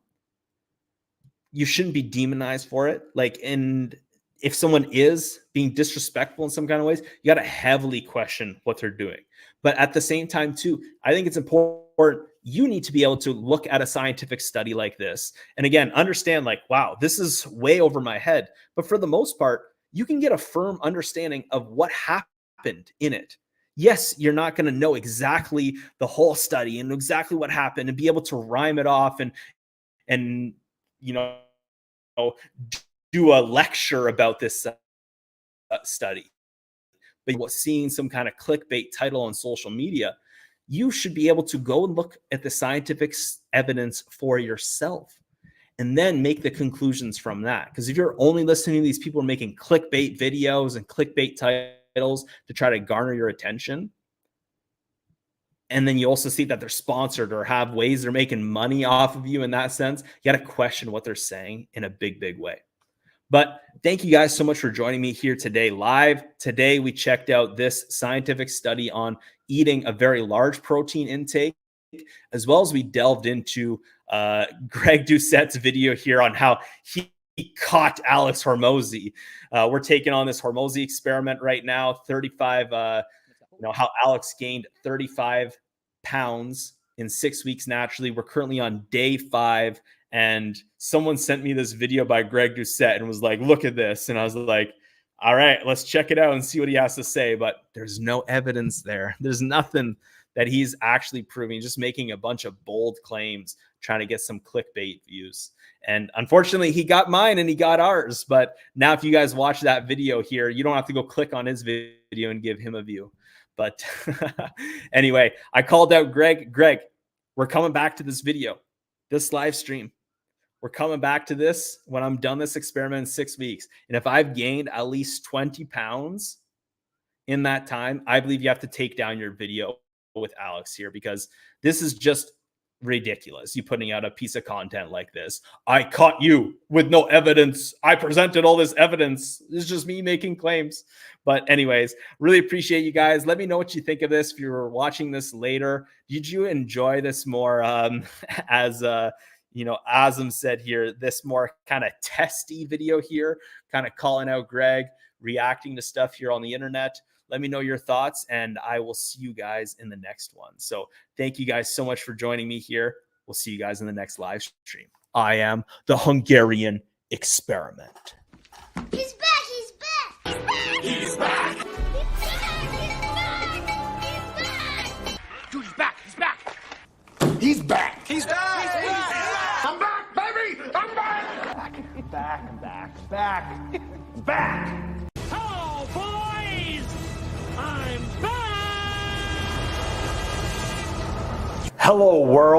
you shouldn't be demonized for it. And if someone is being disrespectful in some kind of ways, you got to heavily question what they're doing. But at the same time, too, I think it's important. You need to be able to look at a scientific study like this. And again, understand wow, this is way over my head. But for the most part, you can get a firm understanding of what happened in it. Yes, you're not going to know exactly the whole study and exactly what happened and be able to rhyme it off and do a lecture about this study. But seeing some kind of clickbait title on social media, you should be able to go and look at the scientific evidence for yourself and then make the conclusions from that. Because if you're only listening to these people making clickbait videos and clickbait titles to try to garner your attention. And then you also see that they're sponsored or have ways they're making money off of you in that sense. You got to question what they're saying in a big, big way. But thank you guys so much for joining me here today live. Today, we checked out this scientific study on eating a very large protein intake, as well as we delved into Greg Doucette's video here on how he caught Alex Hormozi. We're taking on this Hormozi experiment right now. 35, how Alex gained 35 pounds in 6 weeks naturally. We're currently on day 5. And someone sent me this video by Greg Doucette and was like, look at this. And I was like, all right, let's check it out and see what he has to say. But there's no evidence there. There's nothing that he's actually proving, just making a bunch of bold claims, trying to get some clickbait views. And unfortunately, he got mine and he got ours. But now if you guys watch that video here, you don't have to go click on his video and give him a view. But anyway, I called out Greg. Greg, we're coming back to this video, this live stream. We're coming back to this when I'm done this experiment in 6 weeks. And if I've gained at least 20 pounds in that time, I believe you have to take down your video with Alex here, because this is just ridiculous. You putting out a piece of content like this. I caught you with no evidence. I presented all this evidence. It's just me making claims. But anyways, really appreciate you guys. Let me know what you think of this. If you're watching this later, did you enjoy this more as Azam said here, this more kind of testy video here, kind of calling out Greg, reacting to stuff here on the internet? Let me know your thoughts, and I will see you guys in the next one. So thank you guys so much for joining me here. We'll see you guys in the next live stream. I am the Hungarian Experiment. He's back! He's back! He's back! He's back! He's back! He's back! Dude, he's back! He's back! He's back. He's back. He's back. I'm back, baby. I'm back. Back. Hello, boys! I'm back! Hello, world.